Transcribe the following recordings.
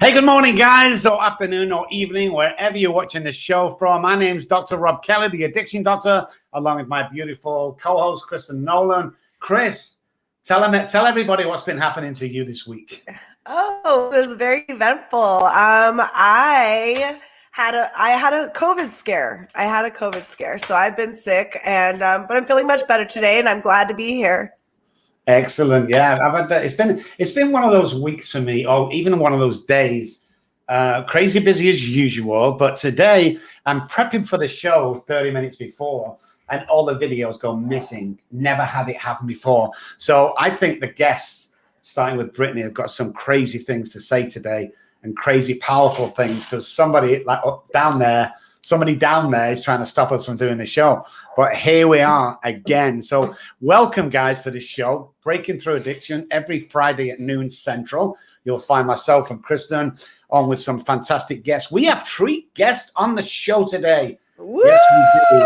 Hey, good morning, guys, or afternoon, or evening, wherever you're watching this show from. My name's Dr. Rob Kelly, the Addiction Doctor, along with my beautiful co-host, Kristen Nolan. Chris, tell everybody what's been happening to you this week. Oh, it was very eventful. I had a COVID scare. So I've been sick, and but I'm feeling much better today, and I'm glad to be here. Excellent. Yeah, I've had that. It's been one of those weeks for me, or even one of those days. Crazy busy as usual, but today I'm prepping for the show 30 minutes before, and all the videos go missing. Never had it happen before. So I think the guests, starting with Brittany, have got some crazy things to say today, and crazy powerful things, because somebody down there is trying to stop us from doing the show. But here we are again. So welcome, guys, to the show, Breaking Through Addiction, every Friday at noon Central. You'll find myself and Kristen on with some fantastic guests. We have 3 guests on the show today. Woo! Yes, we do.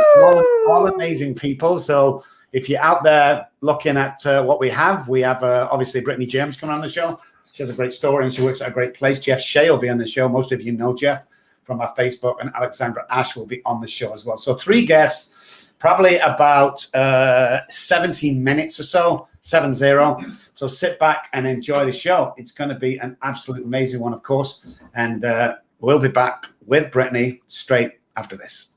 All amazing people. So if you're out there looking at what we have obviously Brittany James coming on the show. She has a great story and she works at a great place. Jeff Shea will be on the show. Most of you know Jeff from our Facebook, and Alexandra Ash will be on the show as well. So 3 guests, probably about 17 minutes or so, 70. So sit back and enjoy the show. It's going to be an absolute amazing one, of course. And we'll be back with Brittany straight after this.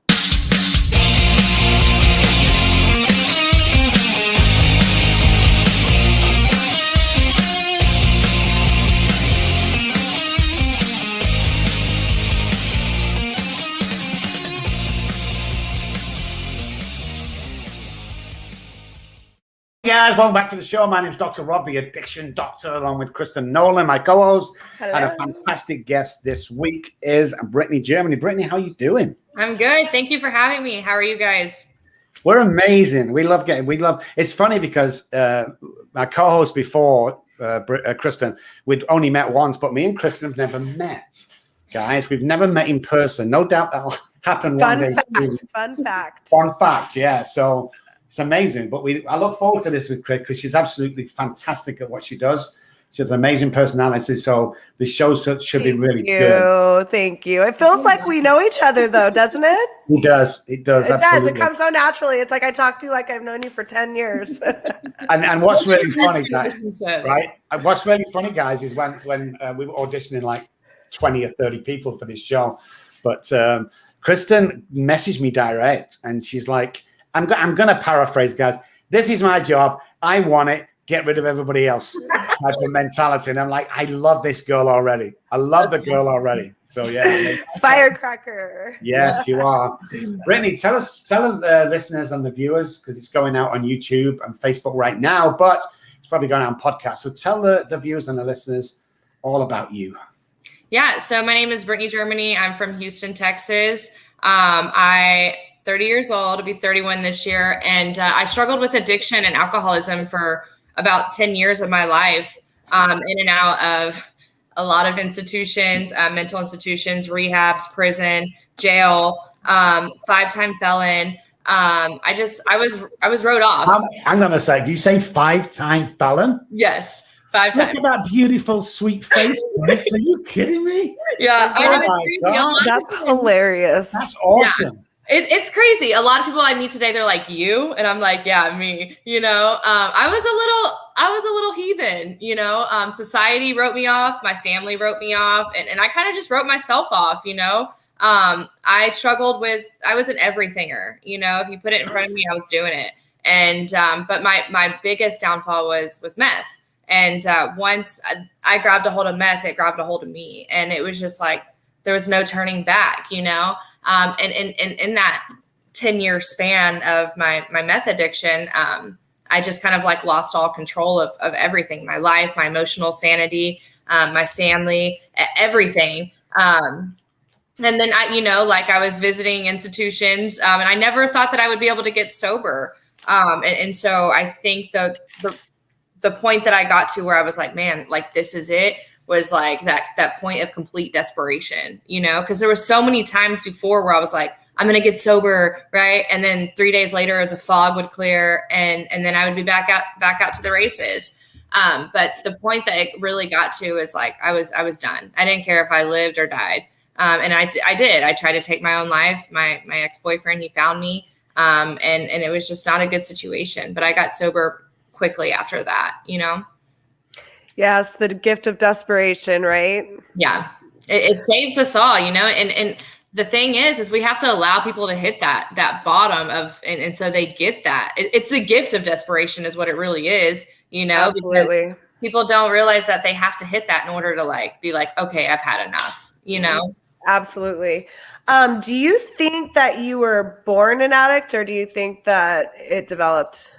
Hey guys, welcome back to the show. My name's Dr. Rob, the Addiction Doctor, along with Kristen Nolan, my co-host. Hello. And a fantastic guest this week is Brittany Germany. Brittany, how are you doing? I'm good. Thank you for having me. How are you guys? We're amazing. It's funny because my co-host before, Kristen, we'd only met once, but me and Kristen have never met. Guys, we've never met in person. No doubt that'll happen one day. Fun fact, yeah. So it's amazing, but I look forward to this with Chris because she's absolutely fantastic at what she does. She has an amazing personality, so the show should be really good. Thank you. It feels like we know each other, though, doesn't it? It does. It does. It comes so naturally. It's like I talk to you like I've known you for 10 years. and what's really funny, guys, right? And what's really funny, guys, is when we were auditioning like 20 or 30 people for this show, but Kristen messaged me direct, and she's like, I'm going to paraphrase, guys. This is my job. I want it. Get rid of everybody else. That's the mentality. And I'm like, I love this girl already. I love the girl already. So, yeah. Firecracker. Yes, you are. Brittany, tell the listeners and the viewers, because it's going out on YouTube and Facebook right now, but it's probably going out on podcast. So tell the viewers and the listeners all about you. Yeah. So my name is Brittany Germany. I'm from Houston, Texas. I 30 years old, I'll be 31 this year. And I struggled with addiction and alcoholism for about 10 years of my life, in and out of a lot of institutions, mental institutions, rehabs, prison, jail, 5-time felon. I was wrote off. I'm going to say, do you say 5-time felon? Yes. 5 times. Look at that beautiful, sweet face. Are you kidding me? Yeah. That's hilarious. That's awesome. Yeah. It's crazy. A lot of people I meet today, they're like, you? And I'm like, yeah, me. I was a little heathen, society wrote me off. My family wrote me off. And I kind of just wrote myself off, I struggled I was an everythinger, if you put it in front of me, I was doing it. And, but my biggest downfall was meth. And once I grabbed a hold of meth, it grabbed a hold of me. And it was just like, there was no turning back, and in that 10-year span of my meth addiction, I just kind of like lost all control of everything, my life, my emotional sanity, my family, everything. And then I was visiting institutions, and I never thought that I would be able to get sober. And so I think the point that I got to where I was like, man, like this is it, was like that point of complete desperation, because there were so many times before where I was like, I'm going to get sober. Right. And then 3 days later, the fog would clear and then I would be back out to the races. But the point that it really got to is like, I was done. I didn't care if I lived or died. And I did. I tried to take my own life. My ex-boyfriend, he found me. And it was just not a good situation, but I got sober quickly after that, you know? Yes. The gift of desperation, right? Yeah. It saves us all, you know? And the thing is we have to allow people to hit that bottom of, and so they get that. It's the gift of desperation is what it really is, you know? Absolutely. Because people don't realize that they have to hit that in order to like, be like, okay, I've had enough, you know? Absolutely. Do you think that you were born an addict, or do you think that it developed?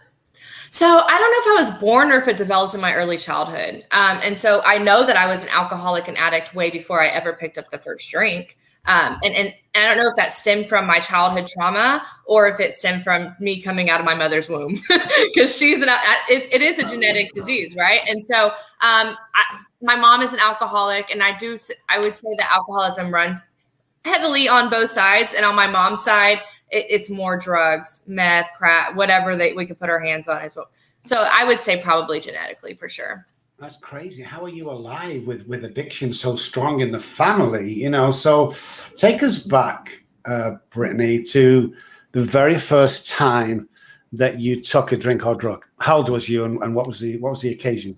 So I don't know if I was born or if it developed in my early childhood. And so I know that I was an alcoholic and addict way before I ever picked up the first drink. And I don't know if that stemmed from my childhood trauma or if it stemmed from me coming out of my mother's womb, because it is a genetic disease, right? And so my mom is an alcoholic, and I would say that alcoholism runs heavily on both sides. And on my mom's side, it's more drugs, meth, crack, whatever we could put our hands on as well. So I would say probably genetically for sure. That's crazy. How are you alive with addiction so strong in the family? You know, so take us back, Brittany, to the very first time that you took a drink or drug. How old was you, and what was the occasion?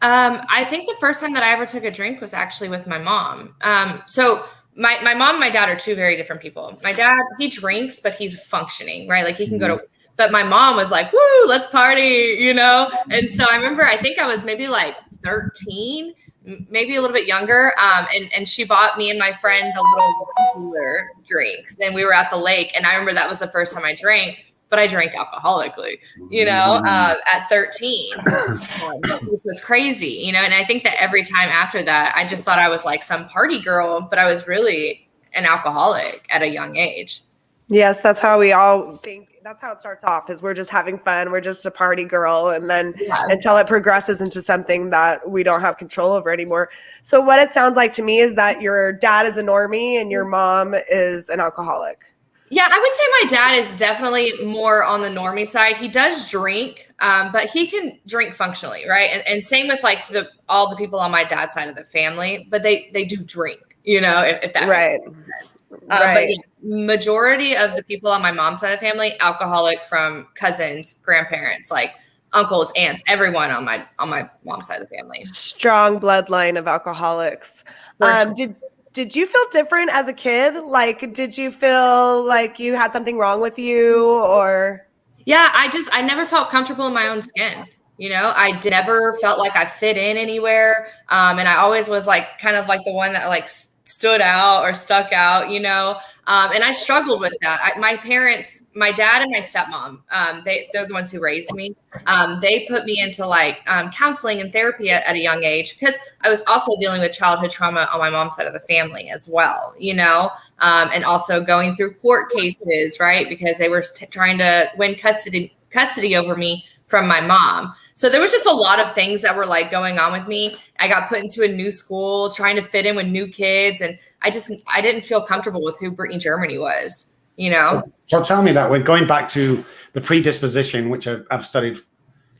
I think the first time that I ever took a drink was actually with my mom. So my mom and my dad are two very different people. My dad, he drinks, but he's functioning, right? Like he can go to, but my mom was like, woo, let's party, you know? And so I think I was maybe like 13, maybe a little bit younger. And she bought me and my friend the little cooler drinks. Then we were at the lake, and I remember that was the first time I drank, but I drank alcoholically, you know, at 13, which was crazy, you know? And I think that every time after that, I just thought I was like some party girl, but I was really an alcoholic at a young age. Yes, that's how we all think. That's how it starts off, is we're just having fun. We're just a party girl. And then until it progresses into something that we don't have control over anymore. So what it sounds like to me is that your dad is a normie and your mom is an alcoholic. Yeah, I would say my dad is definitely more on the normie side. He does drink, but he can drink functionally, right? And same with like all the people on my dad's side of the family, but they do drink, you know, if that right. makes sense. But yeah, majority of the people on my mom's side of the family, alcoholic, from cousins, grandparents, like uncles, aunts, everyone on my mom's side of the family. Strong bloodline of alcoholics. Did you feel different as a kid? Like, did you feel like you had something wrong with you, or? Yeah, I never felt comfortable in my own skin. You know, I never felt like I fit in anywhere. And I always was like, kind of like the one that like stood out or stuck out, you know? And I struggled with that. My parents, my dad and my stepmom, they're the ones who raised me. They put me into like counseling and therapy at a young age, because I was also dealing with childhood trauma on my mom's side of the family as well, you know, and also going through court cases, right? Because they were trying to win custody over me from my mom. So there was just a lot of things that were like going on with me. I got put into a new school, trying to fit in with new kids. And I didn't feel comfortable with who Brittany Germany was, you know? So tell me that, we're going back to the predisposition, which I've studied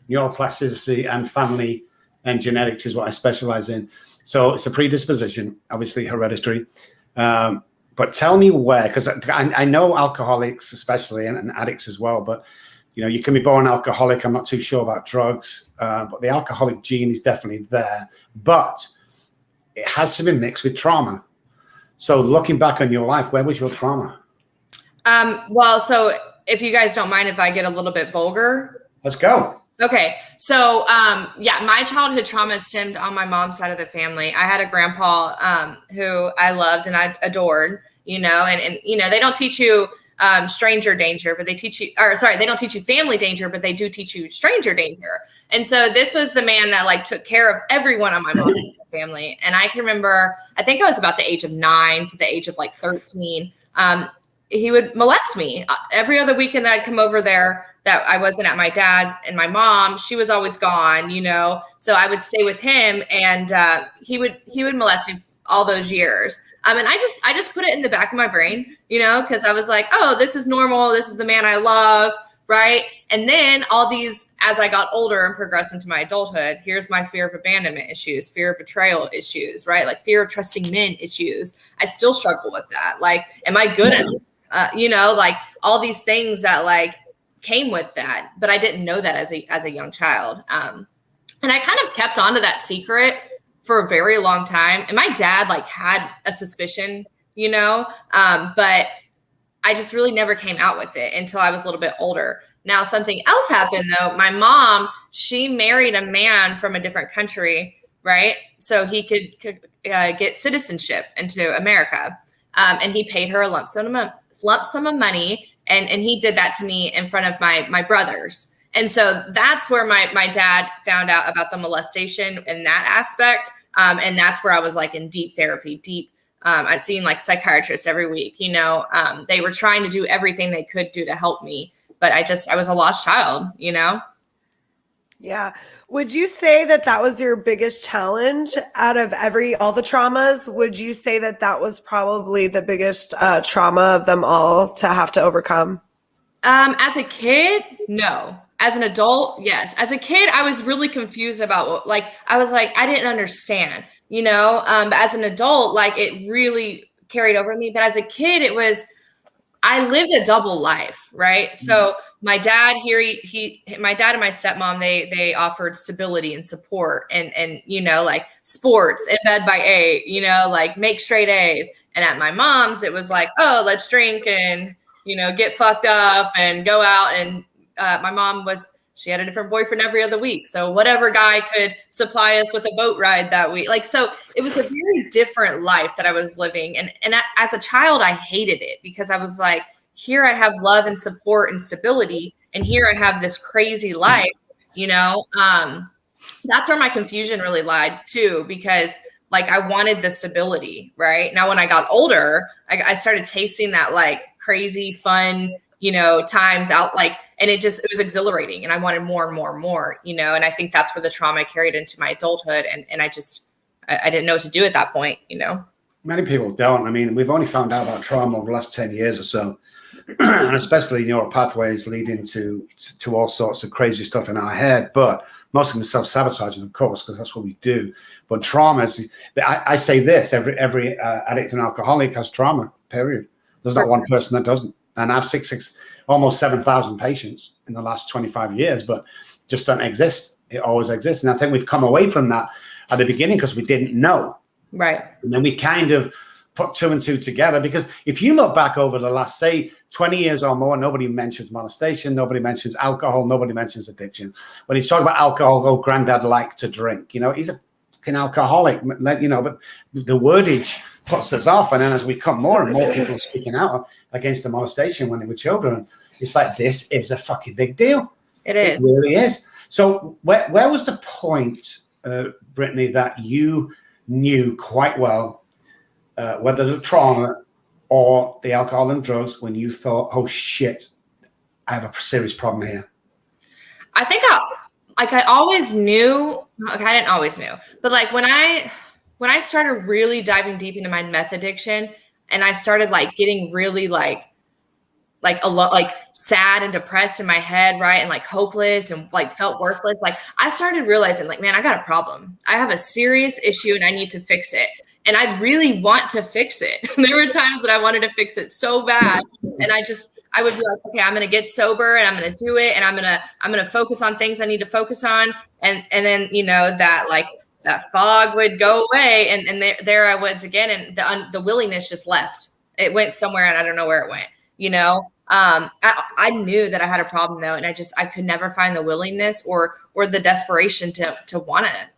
neuroplasticity and family and genetics is what I specialize in. So it's a predisposition, obviously hereditary. But tell me where, because I know alcoholics especially and addicts as well, but you know, you can be born alcoholic. I'm not too sure about drugs, but the alcoholic gene is definitely there. But it has to be mixed with trauma. So looking back on your life, where was your trauma? Well, so if you guys don't mind if I get a little bit vulgar. Let's go. Okay. So, yeah, my childhood trauma stemmed on my mom's side of the family. I had a grandpa who I loved and I adored, you know, and you know, they don't teach you stranger danger, but they don't teach you family danger, but they do teach you stranger danger. And so this was the man that like took care of everyone on my mom's family. And I can remember, I think I was about the age of 9 to the age of like 13. He would molest me every other weekend that I'd come over there that I wasn't at my dad's, and my mom, she was always gone, you know? So I would stay with him, and he would molest me all those years. And I just put it in the back of my brain, you know, because I was like, oh, this is normal. This is the man I love. right? And then all these, as I got older and progressed into my adulthood, here's my fear of abandonment issues, fear of betrayal issues, right? Like fear of trusting men issues. I still struggle with that. Like, am I good at, like all these things that like came with that, but I didn't know that as a young child. And I kind of kept on to that secret for a very long time. And my dad like had a suspicion, but I just really never came out with it until I was a little bit older. Now, something else happened though. My mom, she married a man from a different country, right? So he could get citizenship into America. And he paid her a lump sum of money. And he did that to me in front of my brothers. And so that's where my dad found out about the molestation in that aspect. And that's where I was like in deep therapy, I've seen like psychiatrists every week, they were trying to do everything they could do to help me, but I was a lost child, Yeah. Would you say that was your biggest challenge out of all the traumas? Would you say that was probably the biggest trauma of them all to have to overcome? As a kid, no. As an adult, yes. As a kid, I was really confused about I didn't understand, but as an adult, like it really carried over me. But as a kid, I lived a double life, right? So my dad here, my dad and my stepmom, they offered stability and support and like sports in bed by 8, like make straight A's. And at my mom's, it was like, oh, let's drink and, get fucked up and go out. And my mom she had a different boyfriend every other week. So whatever guy could supply us with a boat ride that week. Like, so it was a very different life that I was living. And as a child, I hated it because I was like, here I have love and support and stability. And here I have this crazy life, that's where my confusion really lied too, because like I wanted the stability, right? Now, when I got older, I started tasting that like crazy fun, times out, like, and it was exhilarating and I wanted more and more and more, and I think that's where the trauma carried into my adulthood. And I didn't know what to do at that point, Many people don't. I mean, we've only found out about trauma over the last 10 years or so, and especially neural pathways leading to all sorts of crazy stuff in our head. But most of them self-sabotaging, of course, because that's what we do. But traumas, I say this, every addict and alcoholic has trauma, period. There's not one person that doesn't. And I've almost 7,000 patients in the last 25 years, but just don't exist. It always exists. And I think we've come away from that at the beginning because we didn't know. Right. And then we kind of put 2 and 2 together, because if you look back over the last, say, 20 years or more, nobody mentions molestation, nobody mentions alcohol, nobody mentions addiction. When you talk about alcohol, granddad liked to drink, he's a fucking alcoholic, but the wordage puts us off. And then as we come more and more people speaking out against the molestation when they were children, it's like, this is a fucking big deal. It is. It really is. So where was the point, Brittany, that you knew quite well whether the trauma or the alcohol and drugs, when you thought, oh shit, I have a serious problem here? I think I always knew, I didn't always know, but like when I started really diving deep into my meth addiction and I started like getting really like a lot, like sad and depressed in my head, right? And like hopeless and like felt worthless. Like I started realizing like, man, I got a problem. I have a serious issue and I need to fix it. And I really want to fix it. There were times that I wanted to fix it so bad. And I would be like, okay, I'm going to get sober and I'm going to do it. And I'm going to focus on things I need to focus on. And then, that like that fog would go away. And there I was again. And the willingness just left. It went somewhere and I don't know where it went, I knew that I had a problem though. And I could never find the willingness or the desperation to want it.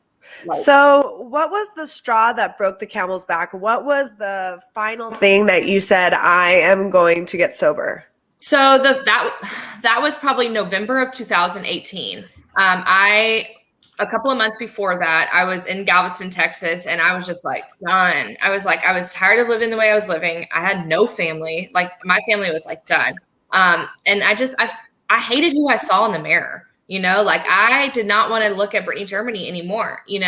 So what was the straw that broke the camel's back? What was the final thing that you said, I am going to get sober? So that was probably November of 2018. A couple of months before that, I was in Galveston, Texas, and I was just like done. I was tired of living the way I was living. I had no family. Like my family was like done. And I hated who I saw in the mirror. Like I did not want to look at Brittany Germany anymore, and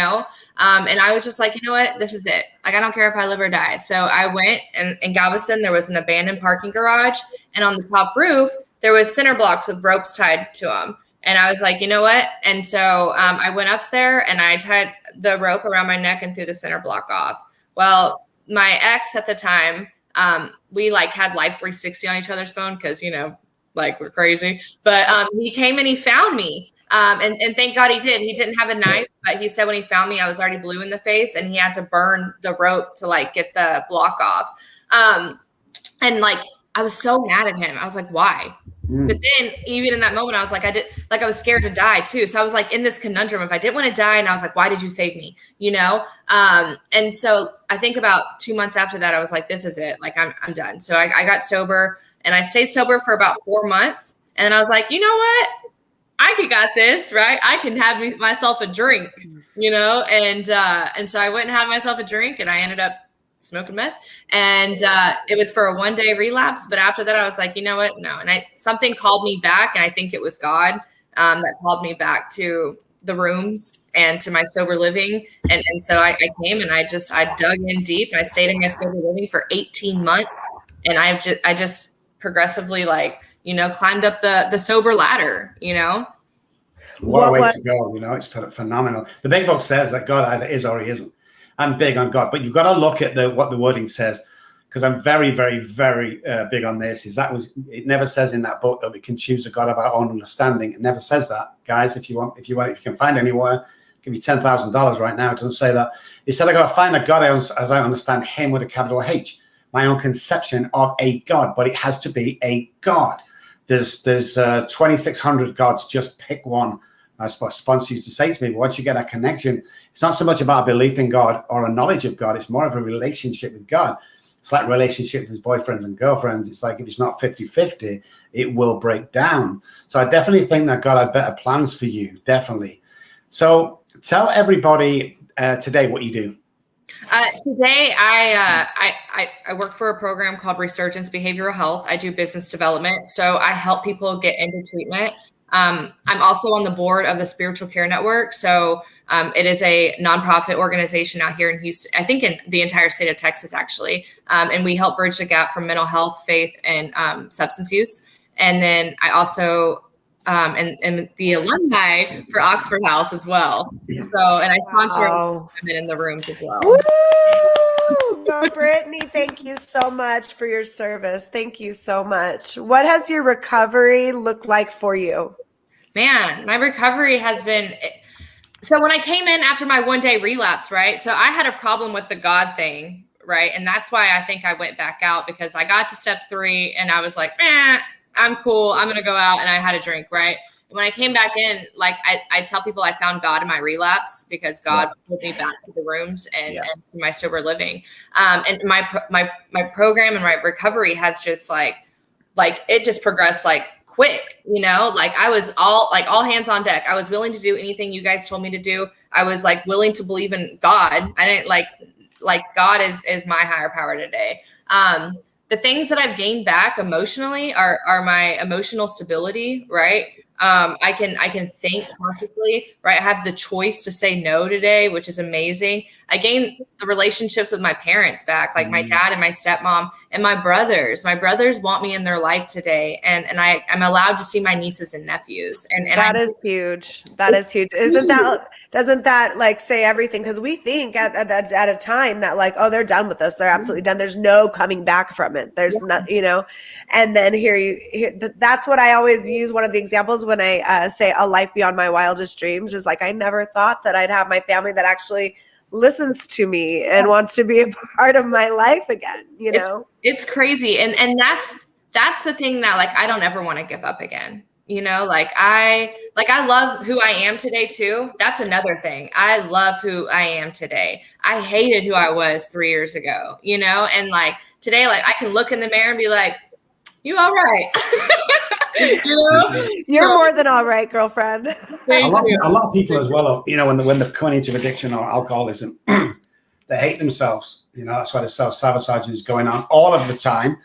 I was just like, you know what, this is it. Like, I don't care if I live or die. So I went, and in Galveston, there was an abandoned parking garage, and on the top roof, there was cinder blocks with ropes tied to them. And I was like, you know what? And so I went up there and I tied the rope around my neck and threw the cinder block off. Well, my ex at the time, we like had Life 360 on each other's phone because, you know, like we're crazy. But he came and he found me. And thank God he did. He didn't have a knife, but he said when he found me, I was already blue in the face and he had to burn the rope to like get the block off. And like, I was so mad at him. I was like, why? But then even in that moment, I was like, I was scared to die too. So I was like in this conundrum if I didn't want to die. And I was like, why did you save me? You know? And so I think about 2 months after that, I was like, this is it. Like I'm done. So I got sober and I stayed sober for about 4 months. And then I was like, you know what? I got this, right? I can have myself a drink, you know? And so I went and had myself a drink and I ended up smoking meth. And it was for a 1-day relapse. But after that, I was like, you know what? No. And something called me back. And I think it was God that called me back to the rooms and to my sober living. And so I came and I dug in deep and I stayed in my sober living for 18 months. And I just progressively climbed up the sober ladder, you know? What a way to go, you know, it's phenomenal. The big book says that God either is or he isn't. I'm big on God, but you've got to look at what the wording says, because I'm very, very, very big on this. It never says in that book that we can choose a God of our own understanding. It never says that, guys. If you can find anywhere, I'll give you $10,000 right now. It doesn't say that. It said I got to find a God as I understand him with a capital H. My own conception of a God, but it has to be a God. There's 2,600 gods. Just pick one. That's what sponsors used to say to me. Once you get a connection, it's not so much about a belief in God or a knowledge of God. It's more of a relationship with God. It's like relationships with boyfriends and girlfriends. It's like if it's not 50-50, it will break down. So I definitely think that God had better plans for you. Definitely. So tell everybody today what you do. Today, I work for a program called Resurgence Behavioral Health. I do business development. So I help people get into treatment. I'm also on the board of the Spiritual Care Network. So it is a nonprofit organization out here in Houston, I think in the entire state of Texas, actually. And we help bridge the gap from mental health, faith, and substance use. And then I also and the alumni for Oxford House as well. So, and I sponsor women in the rooms as well. Woo! Well, Brittany, thank you so much for your service. Thank you so much. What has your recovery looked like for you? Man, my recovery has been, so when I came in after my 1-day relapse, right? So I had a problem with the God thing, right? And that's why I think I went back out, because I got to step 3 and I was like, I'm cool. I'm going to go out, and I had a drink, right? And when I came back in, like I tell people I found God in my relapse, because God pulled me back to the rooms and to my sober living. And my program and my recovery has just like it just progressed like quick, you know, like I was all hands on deck. I was willing to do anything you guys told me to do. I was like willing to believe in God. I didn't like God is my higher power today. The things that I've gained back emotionally are my emotional stability, right? I can think consciously, right? I have the choice to say no today, which is amazing. I gained the relationships with my parents back, like my dad and my stepmom and my brothers. My brothers want me in their life today. And I'm allowed to see my nieces and nephews. And that is huge. That is huge. Doesn't that like say everything? Because we think at a time that like, oh, they're done with us. They're absolutely done. There's no coming back from it. There's not, you know, and then that's what I always use. One of the examples when I say a life beyond my wildest dreams is like, I never thought that I'd have my family that actually listens to me and wants to be a part of my life again. You know, it's crazy. And that's the thing that like, I don't ever want to give up again. You know, I love who I am today too. That's another thing. I love who I am today. I hated who I was 3 years ago, you know, and like today, like I can look in the mirror and be like, you all right. You know? You're more than all right, girlfriend. A lot of people as well, you know, when they're coming into addiction or alcoholism, they hate themselves. You know, that's why the self-sabotaging is going on all of the time.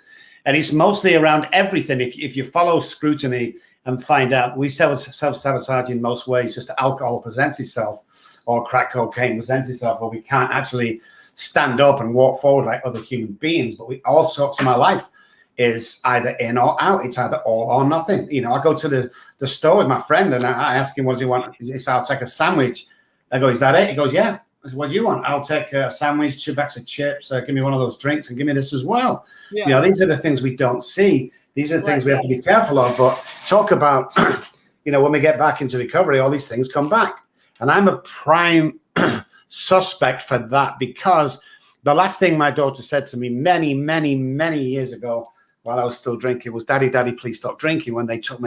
And it's mostly around everything. If you follow scrutiny and find out, we self-sabotage in most ways, just alcohol presents itself or crack cocaine presents itself, or we can't actually stand up and walk forward like other human beings. But we all sorts of my life. is either in or out. It's either all or nothing. You know, I go to the store with my friend and I ask him, what does he want? He says, I'll take a sandwich. I go, is that it? He goes, yeah. I said, what do you want? I'll take a sandwich, 2 bags of chips, give me one of those drinks and give me this as well. Yeah. You know, these are the things we don't see. These are the things we have to be careful of. But talk about, you know, when we get back into recovery, all these things come back. And I'm a prime suspect for that, because the last thing my daughter said to me many, many, many years ago while I was still drinking was, Daddy, please stop drinking, when they took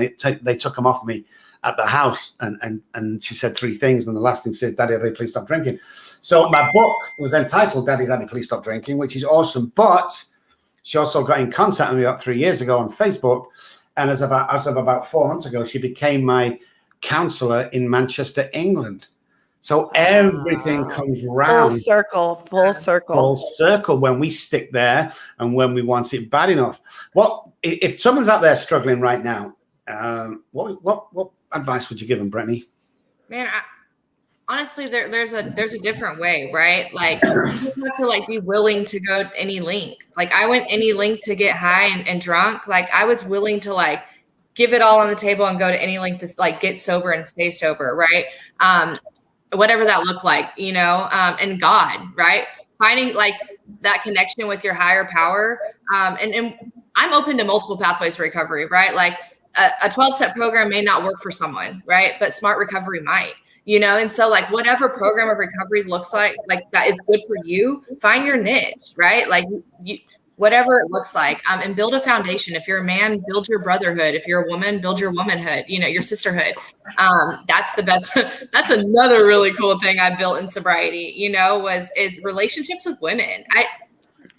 them off me at the house. And she said 3 things. And the last thing says, Daddy, please stop drinking. So my book was entitled Daddy, Please Stop Drinking, which is awesome. But she also got in contact with me about 3 years ago on Facebook. And as of about 4 months ago, she became my counselor in Manchester, England. So everything comes round. Full circle when we stick there and when we want it bad enough. What if someone's out there struggling right now? What advice would you give them, Brittany? Man, honestly, there's a different way, right? Like, you have to like be willing to go to any length. Like, I went any length to get high and drunk. Like, I was willing to like give it all on the table and go to any length to like get sober and stay sober, right? Whatever that looked like, you know, and God, right? Finding like that connection with your higher power. And I'm open to multiple pathways for recovery, right? Like a 12-step program may not work for someone, right? But Smart Recovery might, you know? And so like whatever program of recovery looks like that is good for you, find your niche, right? Like whatever it looks like, and build a foundation. If you're a man, build your brotherhood. If you're a woman, build your womanhood, you know, your sisterhood. That's the best. That's another really cool thing I built in sobriety, you know, is relationships with women.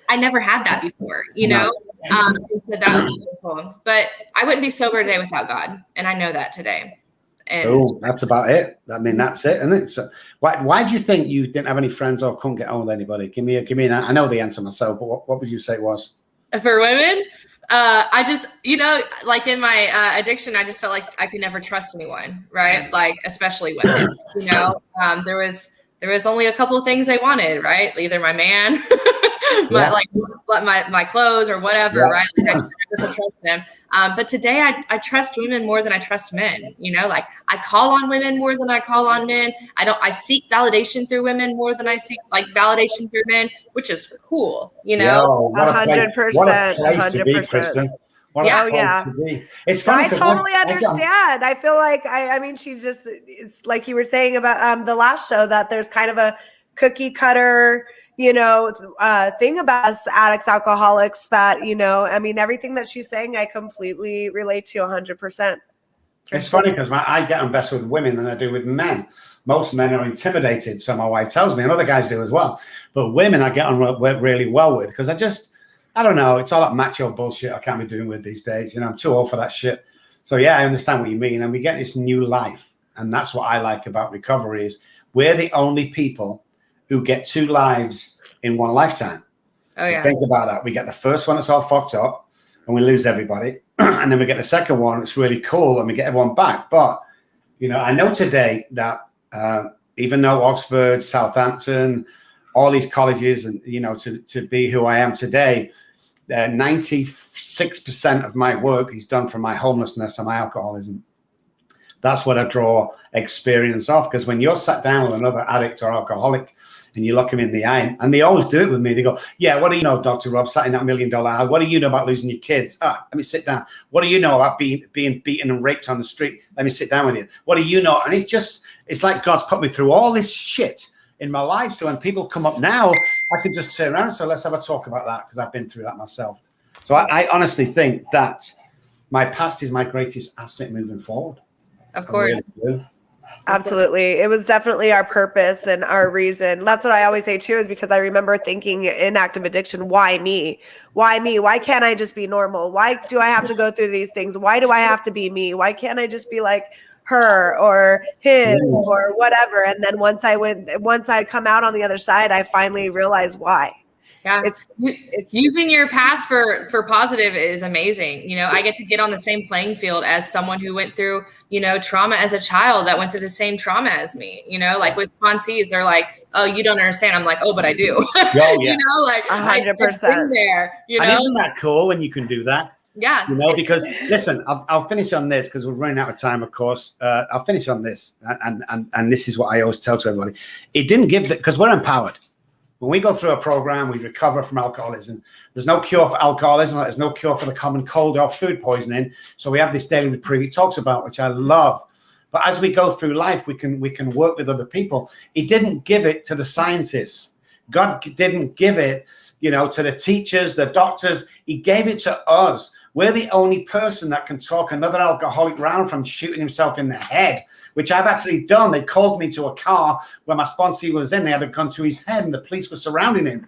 I never had that before, you know, so that was really cool. But I wouldn't be sober today without God. And I know that today. Oh, that's about it. I mean, that's it, isn't it? So why do you think you didn't have any friends or couldn't get on with anybody? Give me an, I know the answer myself, but what would you say it was? For women, I just, you know, like in my addiction, I just felt like I could never trust anyone, right? Like, especially women, you know, there was only a couple of things they wanted, right? Either my man, my clothes or whatever, right? Like I just trust them. But today I trust women more than I trust men, you know, like I call on women more than I call on men. I seek validation through women more than I seek like validation through men, which is cool, you know. 100%. What a place to be, Kristen. It's funny. I totally understand. I feel like I mean, it's like you were saying about the last show, that there's kind of a cookie cutter, you know, thing about us addicts, alcoholics, that, you know, I mean, everything that she's saying, I completely relate to 100%. It's funny because I get on better with women than I do with men. Most men are intimidated, so my wife tells me, and other guys do as well. But women I get on really well with, because I don't know, it's all that macho bullshit I can't be doing with these days. You know, I'm too old for that shit. So yeah, I understand what you mean. And we get this new life. And that's what I like about recovery, is we're the only people who get 2 lives in one lifetime. Oh yeah. Think about that. We get the first one that's all fucked up and we lose everybody. And then we get the second one that's really cool and we get everyone back. But, you know, I know today that even though Oxford, Southampton, all these colleges, and, you know, to be who I am today, 96% of my work is done from my homelessness and my alcoholism. That's what I draw experience off. Because when you're sat down with another addict or alcoholic and you look them in the eye, and they always do it with me, they go, yeah, what do you know, Dr. Rob, sat in that $1 million house? What do you know about losing your kids? Let me sit down. What do you know about being beaten and raped on the street? Let me sit down with you. What do you know? And it's like God's put me through all this shit in my life. So when people come up now, I could just turn around and say, let's have a talk about that, because I've been through that myself. So I honestly think that my past is my greatest asset moving forward. Of course. Really. Absolutely. It was definitely our purpose and our reason. That's what I always say too, is because I remember thinking in active addiction, why me? Why me? Why can't I just be normal? Why do I have to go through these things? Why do I have to be me? Why can't I just be like her or him or whatever? And then once I come out on the other side, I finally realized why. Yeah. It's Using your past for positive is amazing. You know, I get to get on the same playing field as someone who went through, trauma as a child, that went through the same trauma as me, like with sponsees, they're like, oh, you don't understand. I'm like, oh, but I do. Oh, yeah. Like 100%. I've been there, And isn't that cool when you can do that? Yeah. Because listen, I'll finish on this because we're running out of time, of course. I'll finish on this. And this is what I always tell to everybody. It didn't give because we're empowered. When we go through a program, we recover from alcoholism. There's no cure for alcoholism. There's no cure for the common cold or food poisoning. So we have this daily reprieve he talks about, which I love. But as we go through life, we can work with other people. He didn't give it to the scientists. God didn't give it, to the teachers, the doctors. He gave it to us. We're the only person that can talk another alcoholic round from shooting himself in the head, which I've actually done. They called me to a car where my sponsee was in. They had a gun to his head and the police were surrounding him.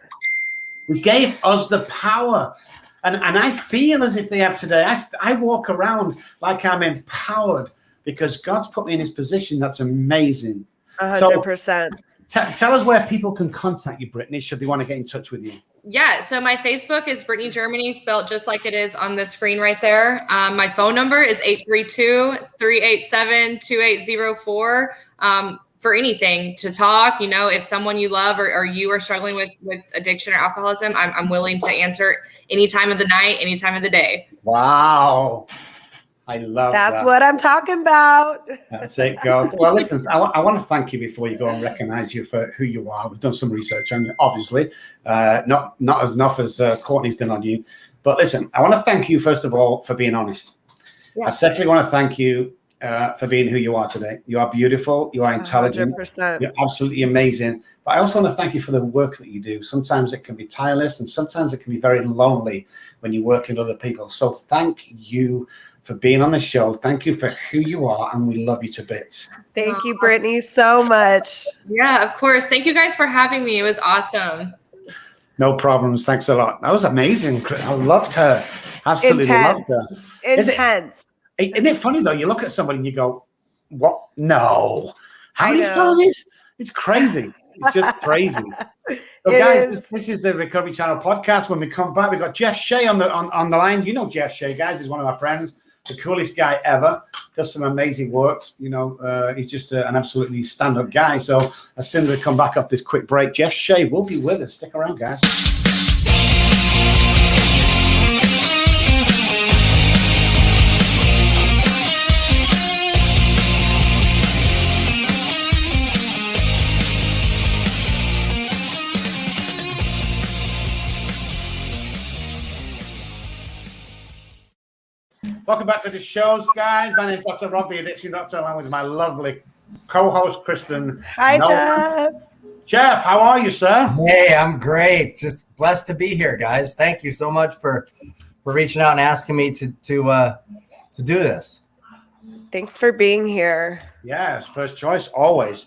He gave us the power. And I feel as if they have today. I walk around like I'm empowered because God's put me in his position. That's amazing. 100%. So, tell us where people can contact you, Brittany, should they want to get in touch with you. Yeah, so my Facebook is Brittany Germany, spelled just like it is on the screen right there. My phone number is 832-387-2804. For anything to talk, if someone you love or you are struggling with addiction or alcoholism, I'm willing to answer any time of the night, any time of the day. Wow. I love That's that. what I'm talking about. That's it, God. Well, listen, I want to thank you before you go and recognize you for who you are. We've done some research on you, obviously, not as enough as Courtney's done on you. But listen, I want to thank you, first of all, for being honest. Yeah. I secondly want to thank you for being who you are today. You are beautiful. You are intelligent. 100%. You're absolutely amazing. But I also want to thank you for the work that you do. Sometimes it can be tireless and sometimes it can be very lonely when you work with other people. So thank you for being on the show. Thank you for who you are, and we love you to bits. Thank you, Brittany, so much. Yeah, of course. Thank you guys for having me. It was awesome. No problems. Thanks a lot. That was amazing. I loved her. Absolutely loved her. Intense. Isn't it funny, though? You look at somebody and you go, what? No. How many felonies? It's crazy. It's just crazy. So, guys, this is the Recovery Channel podcast. When we come back, we've got Jeff Shea on the line. You know Jeff Shea, guys. He's one of our friends. The coolest guy ever. Does some amazing work. He's just an absolutely stand-up guy. So as soon as we come back off this quick break, Jeff Shea will be with us. Stick around, guys. Welcome back to the shows, guys. My name is Dr. Rob, the Addiction Doctor, along with my lovely co-host, Kristen. Hi, Jeff. Jeff, how are you, sir? Hey, I'm great. Just blessed to be here, guys. Thank you so much for reaching out and asking me to do this. Thanks for being here. Yes, first choice, always.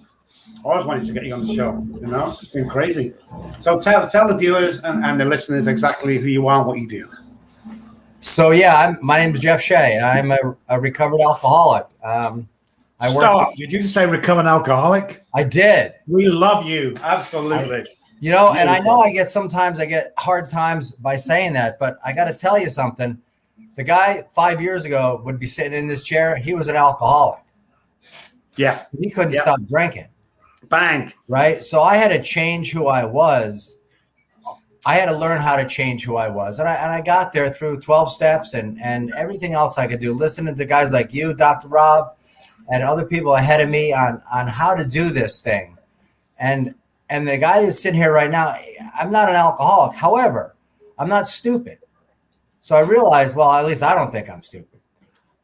Always wanted to get you on the show. It's been crazy. So tell the viewers and the listeners exactly who you are and what you do. So my name is Jeff Shea. I'm a recovered alcoholic. Did you just say recovered alcoholic? I did. We love you, absolutely. And I know I get hard times by saying that, but I got to tell you something. The guy 5 years ago would be sitting in this chair. He was an alcoholic. Yeah, he couldn't stop drinking. Bang. Right. So I had to change who I was. I had to learn how to change who I was. And I got there through 12 steps and everything else I could do, listening to guys like you, Dr. Rob, and other people ahead of me on how to do this thing. And the guy that's sitting here right now, I'm not an alcoholic. However, I'm not stupid. So I realized, well, at least I don't think I'm stupid.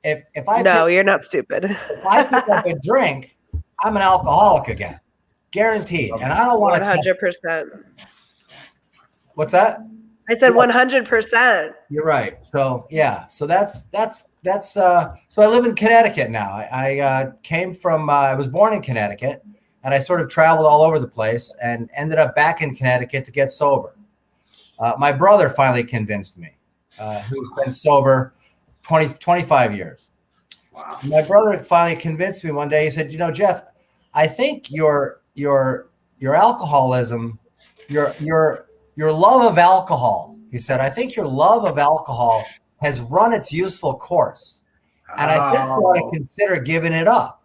You're not stupid. If I pick up a drink, I'm an alcoholic again. Guaranteed. And I don't want to 100%. What's that? I said 100%. You're right. So so that's so I live in Connecticut now. I came from I was born in Connecticut, and I sort of traveled all over the place and ended up back in Connecticut to get sober. My brother finally convinced me, who's been sober 25 years. Wow. My brother finally convinced me one day. He said, Jeff, I think your alcoholism, your your love of alcohol, he said, I think your love of alcohol has run its useful course. And I think you ought to consider giving it up.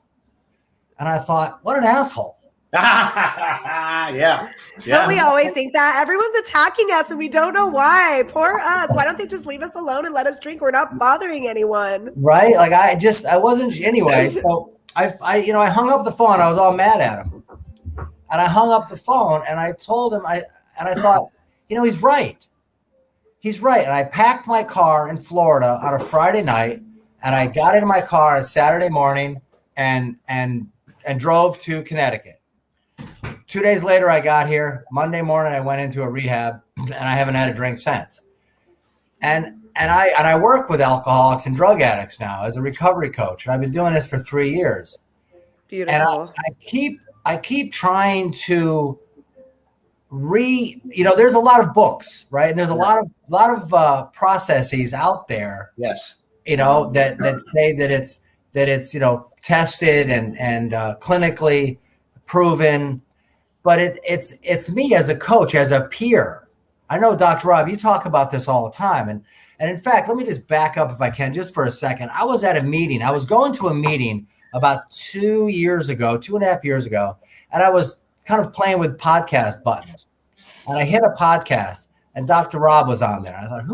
And I thought, what an asshole. Yeah. Don't we always think that? Everyone's attacking us and we don't know why. Poor us. Why don't they just leave us alone and let us drink? We're not bothering anyone. Right? Like I wasn't anyway. So I hung up the phone. I was all mad at him. And I hung up the phone and I told him I thought, he's right. He's right. And I packed my car in Florida on a Friday night and I got into my car on Saturday morning and drove to Connecticut. 2 days later, I got here. Monday morning, I went into a rehab, and I haven't had a drink since. And I work with alcoholics and drug addicts now as a recovery coach, and I've been doing this for 3 years. Beautiful. And I keep trying to there's a lot of books, right? And there's a lot of processes out there. Yes. That say that it's tested and clinically proven. But it's me as a coach, as a peer. I know, Dr. Rob, you talk about this all the time. And in fact, let me just back up if I can, just for a second. I was at a meeting. I was going to a meeting about 2.5 years ago, and I was kind of playing with podcast buttons. And I hit a podcast, and Dr. Rob was on there. I thought,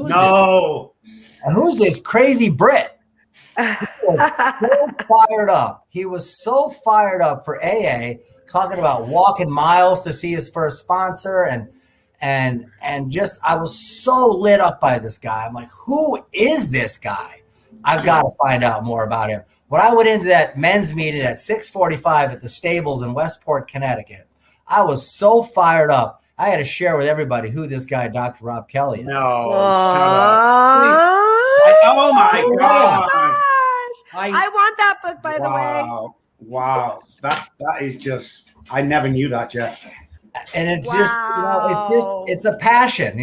who's this crazy Brit? He was so fired up. He was so fired up for AA, talking about walking miles to see his first sponsor, and just I was so lit up by this guy. I'm like, who is this guy? I've got to find out more about him. When I went into that men's meeting at 6:45 at the Stables in Westport, Connecticut, I was so fired up. I had to share with everybody who this guy, Dr. Rob Kelly, is. No, shut up. Oh my God. I want that book, by the way. Wow. That is just, I never knew that, Jeff. And it's it's a passion,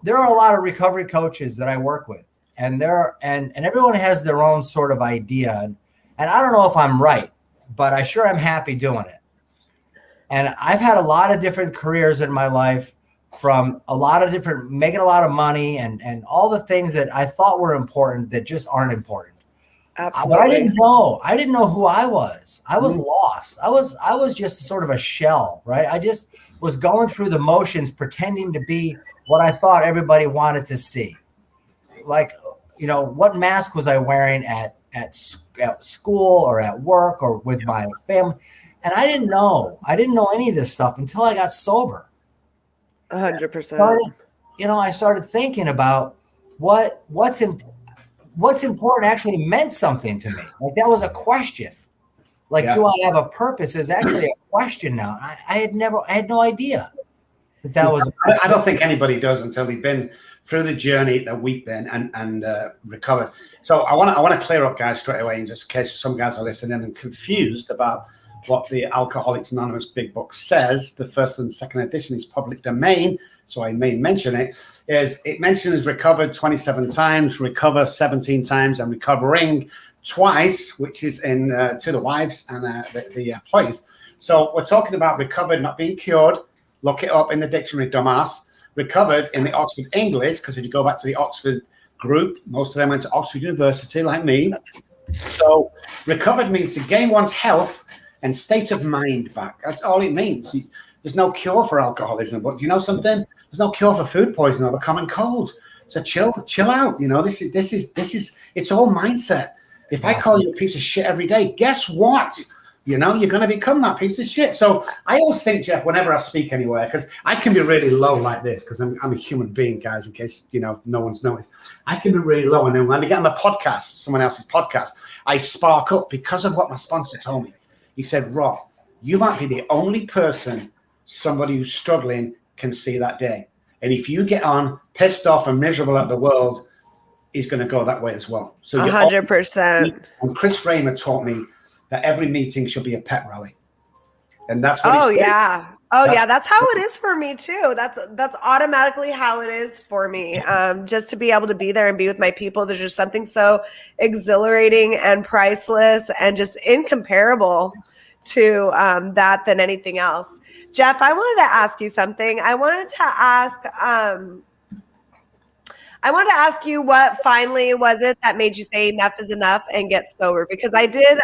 there are a lot of recovery coaches that I work with, and everyone has their own sort of idea. And I don't know if I'm right, but I sure am happy doing it. And I've had a lot of different careers in my life, from a lot of different, making a lot of money and all the things that I thought were important that just aren't important. Absolutely. But I didn't know who I was. I was lost. I was just sort of a shell, right? I just was going through the motions, pretending to be what I thought everybody wanted to see. Like, what mask was I wearing at school or at work or with my family? And I didn't know any of this stuff until I got sober. 100%. I started thinking about what's important actually meant something to me. Like, that was a question. Like, do I have a purpose is actually a question now. I had no idea that was. I don't think anybody does until they've been through the journey that we've been and recovered. So I want to clear up, guys, straight away, in just case some guys are listening and confused about what the Alcoholics Anonymous Big Book says. The first and second edition is public domain, so I may mention it. It mentions recovered 27 times, recover 17 times, and recovering twice, which is in to the wives and the employees. So we're talking about recovered, not being cured. Look it up in the dictionary, dumbass. Recovered in the Oxford English, because if you go back to the Oxford group, most of them went to Oxford University, like me. So recovered means to gain one's health and state of mind back. That's all it means. There's no cure for alcoholism, but you know something? There's no cure for food poisoning or the common cold. So chill out. This is it's all mindset. If I call you a piece of shit every day, guess what? You're going to become that piece of shit. So I always think, Jeff, whenever I speak anywhere, because I can be really low like this, because I'm a human being, guys, in case, no one's noticed. I can be really low. And then when I get on the podcast, someone else's podcast, I spark up because of what my sponsor told me. He said, Rob, you might be the only person somebody who's struggling can see that day. And if you get on pissed off and miserable at the world, he's going to go that way as well. So 100%. And Chris Raymer taught me that every meeting should be a pep rally. And that's what that's how it is for me too. That's automatically how it is for me. Just to be able to be there and be with my people, there's just something so exhilarating and priceless and just incomparable to that than anything else. Jeff, I wanted to ask you something. I wanted to ask you what finally was it that made you say enough is enough and get sober? Because I did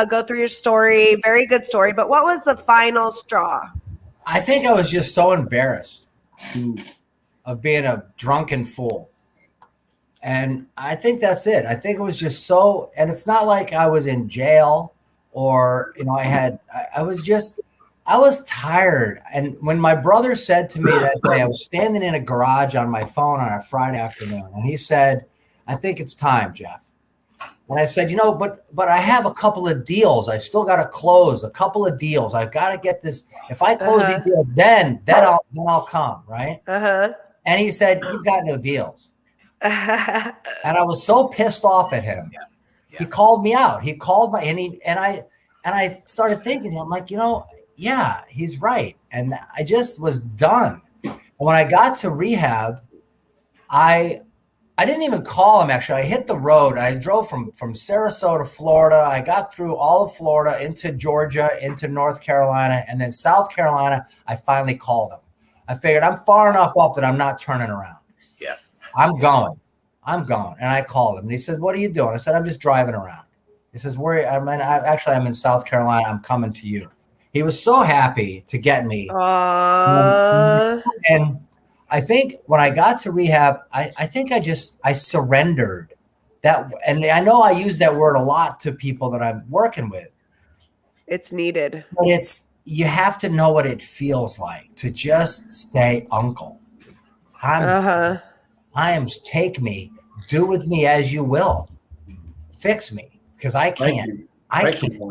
go through your story, very good story, but what was the final straw? I think I was just so embarrassed of being a drunken fool. And I think that's it. I think it was just so, and it's not like I was in jail or, I was tired. And when my brother said to me that day, I was standing in a garage on my phone on a Friday afternoon, and he said, I think it's time, Jeff. And I said, but I have a couple of deals. I still got to close a couple of deals. I've got to get this. If I close these deals, then I'll come, right? And he said, you've got no deals. And I was so pissed off at him. He called me out. He called and I started thinking, I'm like, yeah, he's right. And I just was done. And when I got to rehab, I didn't even call him, actually. I hit the road. I drove from Sarasota, Florida. I got through all of Florida into Georgia, into North Carolina, and then South Carolina. I finally called him. I figured I'm far enough up that I'm not turning around. Yeah. I'm going. And I called him. And he said, what are you doing? I said, I'm just driving around. He says, I'm in South Carolina. I'm coming to you. He was so happy to get me. And I think when I got to rehab, I think I surrendered that. And I know I use that word a lot to people that I'm working with. It's needed. But you have to know what it feels like to just say, uncle, I am, take me, do with me as you will. Fix me, because I can't. I can't.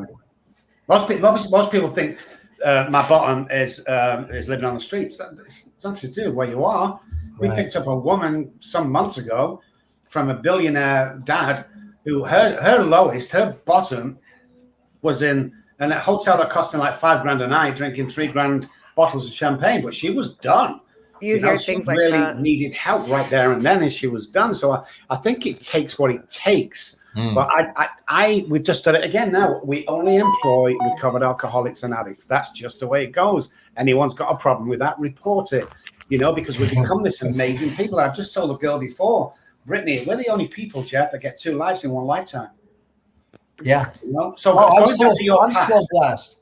Most people think my bottom is living on the streets. It's nothing to do with where you are. We picked up a woman some months ago from a billionaire dad who her lowest, her bottom was in a hotel that cost him like $5,000 a night, drinking $3,000 bottles of champagne, but she was done. You hear things she like really that. Needed help right there and then, and she was done. So I think it takes what it takes. But we've just done it again now. We only employ recovered alcoholics and addicts. That's just the way it goes. Anyone's got a problem with that, report it. Because we've become this amazing people. I've just told a girl before, Brittany, we're the only people, Jeff, that get 2 lives in one lifetime. Yeah. So I'm so blessed.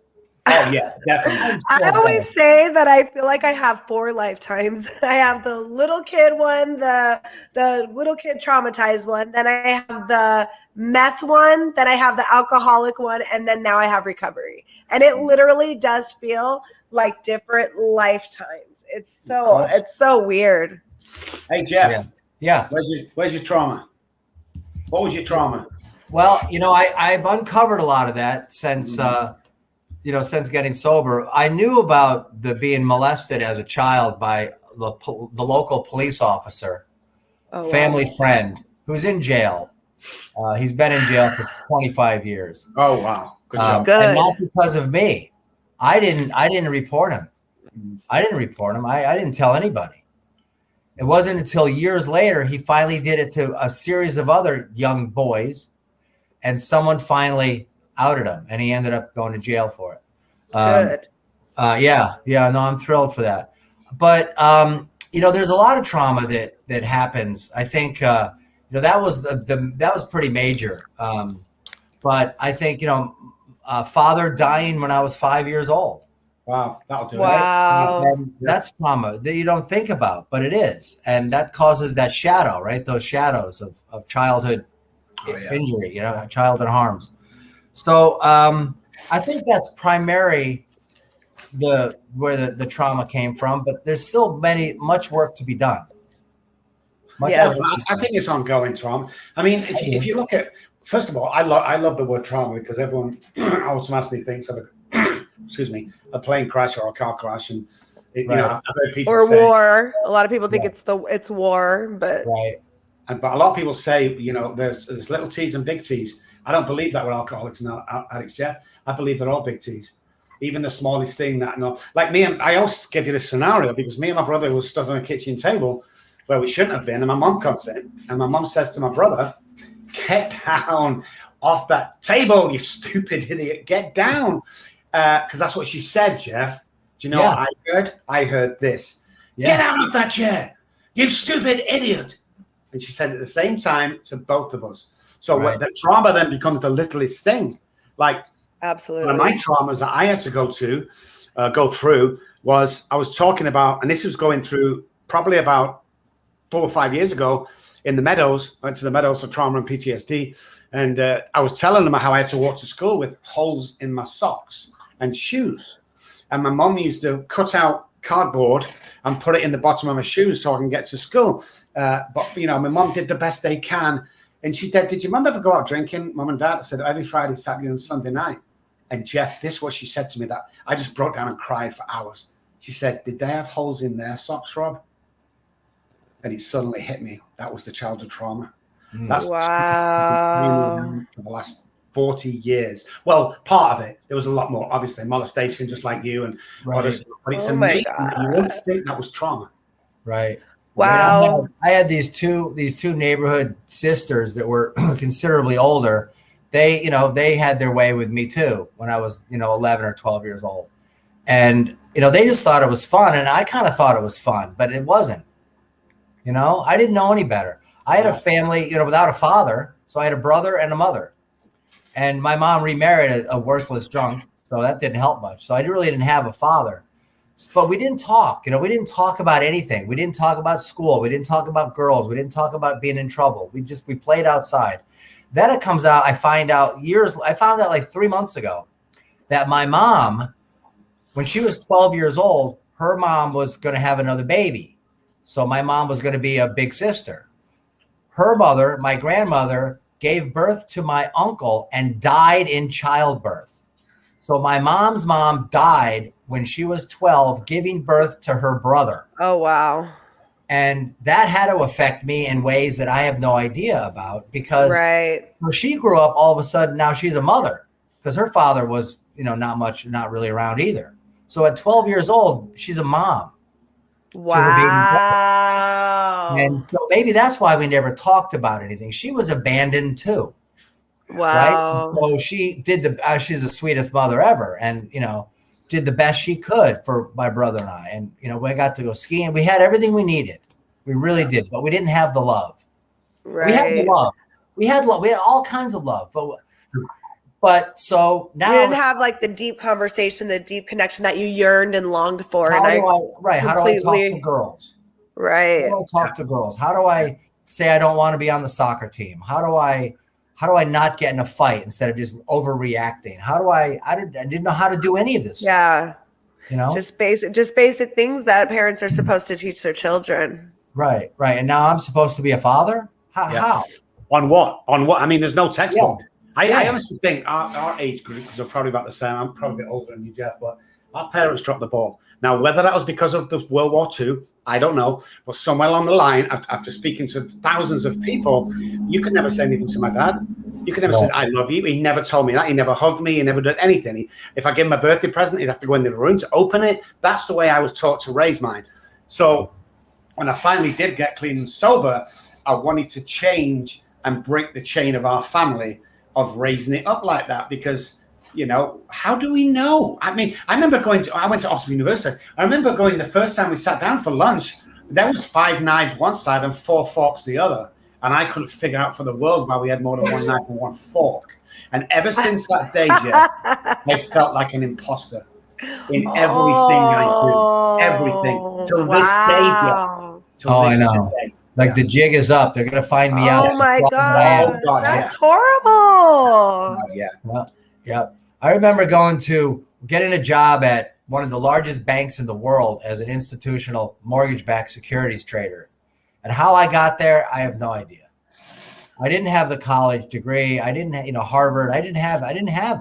Oh yeah, definitely. I always say that I feel like I have 4 lifetimes. I have the little kid one, the little kid traumatized one, then I have the meth one, then I have the alcoholic one, and then now I have recovery. And it literally does feel like different lifetimes. It's so weird. Hey Jeff. Yeah. Where's your trauma? What was your trauma? Well, I've uncovered a lot of that since since getting sober. I knew about the being molested as a child by the local police officer, family friend, who's in jail. He's been in jail for 25 years. Oh, wow. Good job. Good. And not because of me. I didn't report him. I didn't tell anybody. It wasn't until years later he finally did it to a series of other young boys, and someone finally outed him, and he ended up going to jail for it. Good. No, I'm thrilled for that. But there's a lot of trauma that happens. I think that was that was pretty major. But I think father dying when I was 5 years old. Wow, that'll do it. Wow. That's trauma that you don't think about, but it is, and that causes that shadow, right? Those shadows of childhood injury, childhood harms. So I think that's primary where the trauma came from, but there's still much work to be done. Yes. I think it's ongoing trauma. I mean, if you look at, first of all, I love the word trauma because everyone automatically thinks of a plane crash or a car crash, and I've heard people say, war. A lot of people think it's war, but right. But a lot of people say, there's little T's and big T's. I don't believe that with alcoholics and addicts, Jeff. I believe they're all big T's. Even the smallest thing like me, I always give you this scenario because me and my brother was stood on a kitchen table where we shouldn't have been, and my mom comes in, and my mom says to my brother, "Get down off that table, you stupid idiot! Get down!" because that's what she said, Jeff. Do you know Yeah. what I heard? I heard this. Yeah. Get out of that chair, you stupid idiot. And she said at the same time to both of us. So Right. the trauma then becomes the littlest thing. Like Absolutely. one of my traumas that I had to go through was I was talking about, and this was going through probably about 4 or 5 years ago in the Meadows. I went to the Meadows for trauma and PTSD. And I was telling them how I had to walk to school with holes in my socks and shoes. And my mom used to cut out cardboard and put it in the bottom of my shoes so I can get to school. But, you know, my mom did the best they can. And she said, did your mum ever go out drinking? Mum and dad? I said, every Friday, Saturday, and Sunday night. And Jeff, this is what she said to me that I just broke down and cried for hours. She said, did they have holes in their socks, Rob? And it suddenly hit me. That was the childhood trauma. That's Wow. for the last 40 years. Well, part of it. There was a lot more, obviously, molestation, just like you, and Right. others. But it's Oh my amazing that you wouldn't think that was trauma. Right. Wow. I had these two neighborhood sisters that were considerably older. They had their way with me too when I was, 11 or 12 years old. And, they just thought it was fun. And I kind of thought it was fun, but it wasn't. I didn't know any better. I had a family, without a father. So I had a brother and a mother. And my mom remarried a worthless drunk. So that didn't help much. So I really didn't have a father. But we didn't talk. We didn't talk about anything. We didn't talk about school. We didn't talk about girls. We didn't talk about being in trouble. We played outside. Then it comes out, I found out like 3 months ago that my mom, when she was 12 years old, her mom was going to have another baby. So my mom was going to be a big sister. Her mother, my grandmother, gave birth to my uncle and died in childbirth. So my mom's mom died when she was 12, giving birth to her brother. Oh, wow. And that had to affect me in ways that I have no idea about because Right. when she grew up, all of a sudden now she's a mother because her father was, not really around either. So at 12 years old, she's a mom. Wow. And so maybe that's why we never talked about anything. She was abandoned too. Wow. Right. So she did she's the sweetest mother ever. And, did the best she could for my brother and I. And, we got to go skiing. We had everything we needed. We really did, but we didn't have the love. Right. We had the love. We had love. We had all kinds of love. But so now you didn't have like the deep conversation, the deep connection that you yearned and longed for. how do I talk completely- to girls? Right. How do I talk to girls? How do I say I don't want to be on the soccer team? How do I not get in a fight instead of just overreacting? I didn't know how to do any of this. Yeah. Just Just basic things that parents are supposed to teach their children. right. And now I'm supposed to be a father? How? On what? I mean, there's no textbook. I Yeah. honestly think our age group, because they're probably about the same, I'm probably a bit older than you, Jeff, but our parents dropped the ball. Now, whether that was because of the World War II, I don't know. But somewhere along the line, after speaking to thousands of people, you could never say anything to my dad. You could never say, I love you. He never told me that. He never hugged me. He never did anything. If I gave him a birthday present, he'd have to go in the room to open it. That's the way I was taught to raise mine. So when I finally did get clean and sober, I wanted to change and break the chain of our family of raising it up like that because, how do we know? I mean, I went to Oxford University. I remember going the first time we sat down for lunch, there was 5 knives one side and 4 forks the other. And I couldn't figure out for the world why we had more than 1 knife and 1 fork. And ever since that day, Jeff, I felt like an imposter in everything I do. Everything. Till this day, Jeff. Till Oh, this I know. day. Like the jig is up. They're going to find me out. Oh my Oh, God. God, That's yeah. horrible. Yeah. Yep. I remember getting a job at one of the largest banks in the world as an institutional mortgage-backed securities trader. And how I got there, I have no idea. I didn't have the college degree. I didn't, Harvard. I didn't have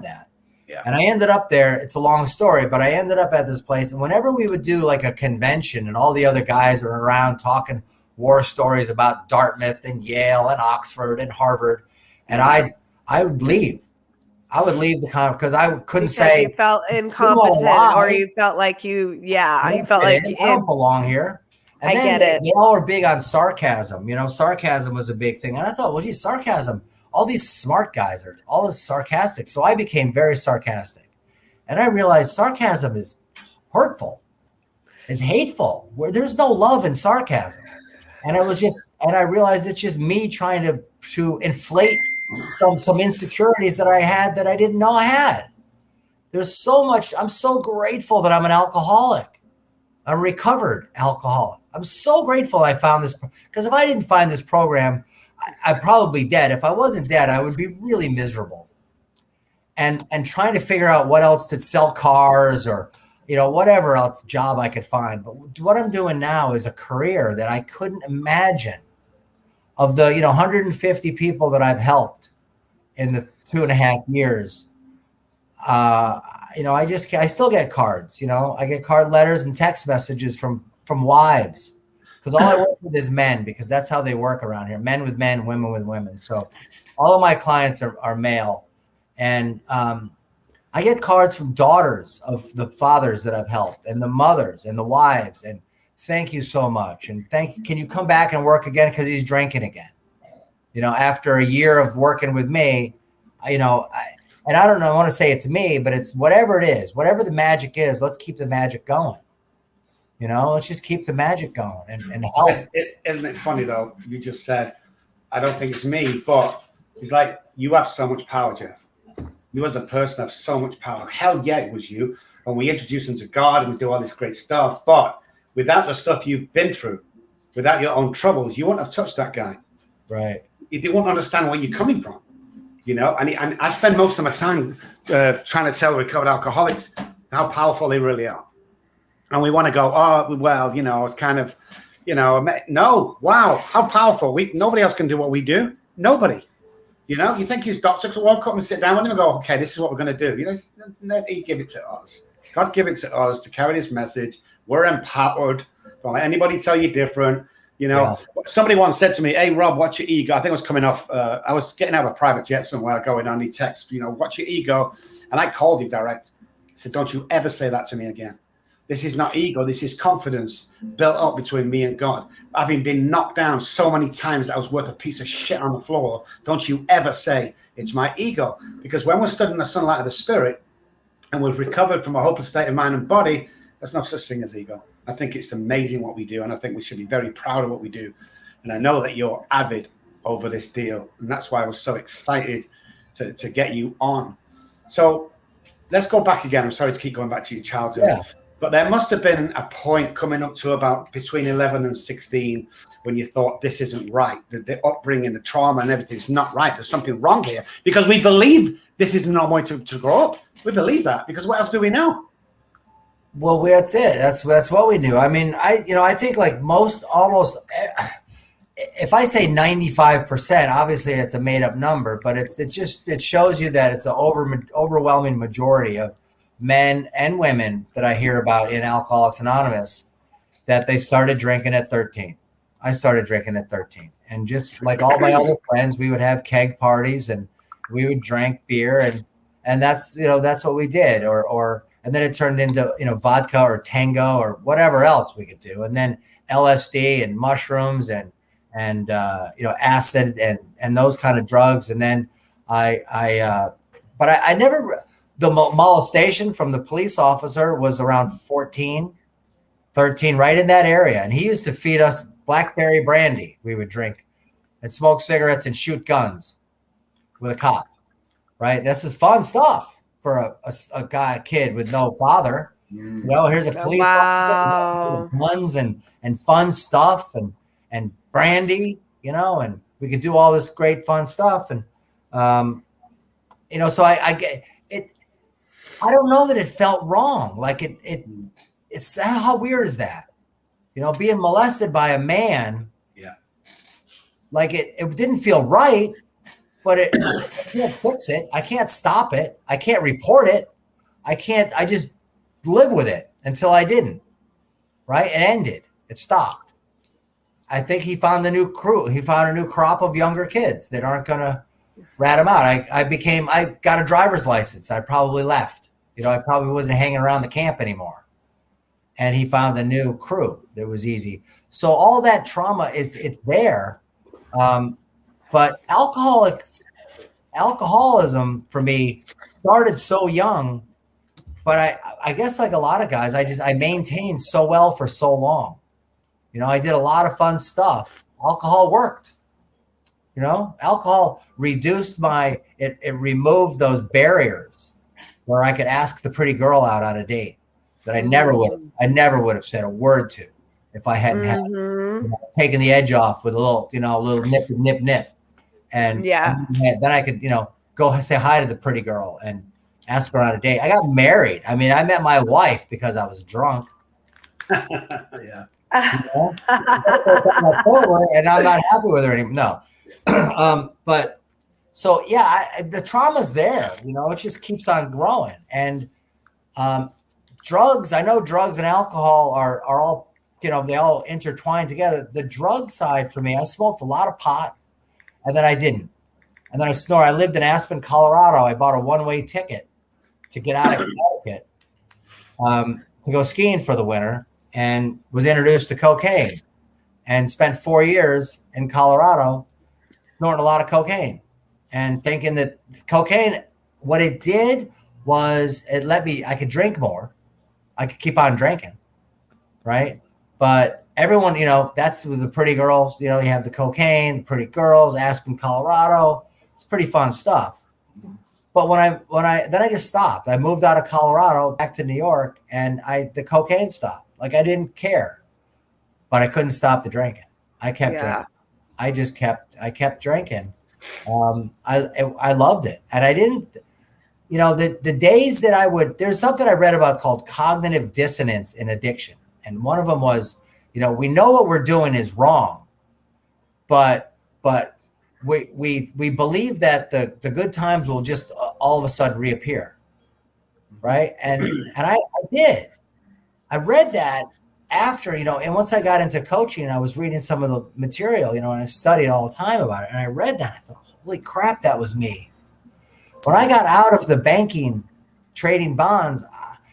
that. Yeah. And I ended up there. It's a long story, but I ended up at this place. And whenever we would do like a convention and all the other guys are around talking war stories about Dartmouth and Yale and Oxford and Harvard, and I would leave. I would leave the conference because I couldn't Because say you felt incompetent why. or you felt like you felt like I don't belong here. And I then get it. They all were big on sarcasm. Sarcasm was a big thing. And I thought, well, geez, sarcasm, all these smart guys are all this sarcastic. So I became very sarcastic. And I realized sarcasm is hurtful, is hateful, where there's no love in sarcasm. And I realized it's just me trying to inflate some insecurities that I had that I didn't know I had. There's so much. I'm so grateful that I'm an alcoholic. I'm a recovered alcoholic. I'm so grateful I found this, because if I didn't find this program, I'd probably be dead. If I wasn't dead, I would be really miserable. And trying to figure out what else to sell cars or, whatever else job I could find. But what I'm doing now is a career that I couldn't imagine. Of the 150 people that I've helped in the 2.5 years, I still get cards. I get card letters and text messages from wives, because all I work with is men, because that's how they work around here. Men with men, women with women. So all of my clients are male, and I get cards from daughters of the fathers that I've helped, and the mothers and the wives, and thank you so much, and can you come back and work again, because he's drinking again. After a year of working with me, and I don't know, I want to say it's me, but it's whatever it is, whatever the magic is, let's keep the magic going. Let's just keep the magic going and help. Isn't it funny though? You just said, I don't think it's me, but it's like, you have so much power, Jeff. You as a person have so much power. Hell yeah, it was you. When we introduce them to God and we do all this great stuff, but without the stuff you've been through, without your own troubles, you wouldn't have touched that guy. Right. They wouldn't understand where you're coming from. And I spend most of my time trying to tell recovered alcoholics how powerful they really are. And we want to go, oh, well, it's kind of, no, wow, how powerful. Nobody else can do what we do. Nobody. You think his doctor could walk up and sit down with him and go, okay, this is what we're going to do. He give it to us. God give it to us to carry this message. We're empowered. Don't let anybody tell you different. Yeah. Somebody once said to me, hey, Rob, watch your ego. I think I was coming off, I was getting out of a private jet somewhere going on. He texts, watch your ego. And I called him direct. I said, don't you ever say that to me again. This is not ego. This is confidence built up between me and God. Having been knocked down so many times that I was worth a piece of shit on the floor, don't you ever say it's my ego. Because when we're studying the sunlight of the spirit and we've recovered from a hopeless state of mind and body, there's no such thing as ego. I think it's amazing what we do, and I think we should be very proud of what we do. And I know that you're avid over this deal, and that's why I was so excited to get you on. So let's go back again. I'm sorry to keep going back to your childhood. Yeah. But there must have been a point coming up to about between 11 and 16 when you thought this isn't right. The upbringing, the trauma and everything's not right. There's something wrong here, because we believe this is not way to grow up. We believe that, because what else do we know? Well, that's it. That's what we knew. I mean, I think like almost, if I say 95%, obviously it's a made up number, but it shows you that it's an overwhelming majority of men and women that I hear about in Alcoholics Anonymous, that they started drinking at 13. I started drinking at 13, and just like all my other friends, we would have keg parties and we would drink beer, and that's what we did, and then it turned into vodka or tango or whatever else we could do, and then LSD and mushrooms and acid and those kind of drugs, and then I never. The molestation from the police officer was around 14, 13, right in that area. And he used to feed us blackberry brandy. We would drink and smoke cigarettes and shoot guns with a cop, right? This is fun stuff for a kid with no father. Here's a police officer with guns and fun stuff and brandy, and we could do all this great fun stuff. And, so I get it. I don't know that it felt wrong. Like it's how weird is that? Being molested by a man. Yeah. Like it didn't feel right, but I can't fix it. I can't stop it. I can't report it. I just live with it until I didn't. Right? It ended. It stopped. I think he found a new crew. He found a new crop of younger kids that aren't going to rat him out. I got a driver's license. I probably left. I probably wasn't hanging around the camp anymore. And he found a new crew that was easy. So all that trauma it's there. But alcoholism for me started so young but I guess like a lot of guys, I maintained so well for so long. You know, I did a lot of fun stuff. Alcohol worked. You know, alcohol reduced it removed those barriers where I could ask the pretty girl out on a date that I never would have said a word to if I hadn't had taken the edge off with a little nip. And then I could, go say hi to the pretty girl and ask her on a date. I got married. I mean, I met my wife because I was drunk. Yeah. And I'm not happy with her anymore. No. But so, yeah, the trauma's there, it just keeps on growing. And drugs, I know drugs and alcohol are all, they all intertwine together. The drug side for me, I smoked a lot of pot and then I didn't. And then I snore. I lived in Aspen, Colorado. I bought a one-way ticket to get out of Connecticut to go skiing for the winter and was introduced to cocaine and spent 4 years in Colorado snorting a lot of cocaine and thinking that cocaine, what it did was I could drink more. I could keep on drinking, right? But everyone, that's with the pretty girls, you have the cocaine, the pretty girls, Aspen, Colorado. It's pretty fun stuff. But then I just stopped. I moved out of Colorado back to New York and the cocaine stopped. Like I didn't care, but I couldn't stop the drinking. I kept drinking. I kept drinking. I loved it. And I didn't, the days that there's something I read about called cognitive dissonance in addiction. And one of them was, we know what we're doing is wrong, but we believe that the good times will just all of a sudden reappear. Right. And I did. I read that after, and once I got into coaching, I was reading some of the material, and I studied all the time about it. And I read that. I thought, holy crap, that was me. When I got out of the banking, trading bonds,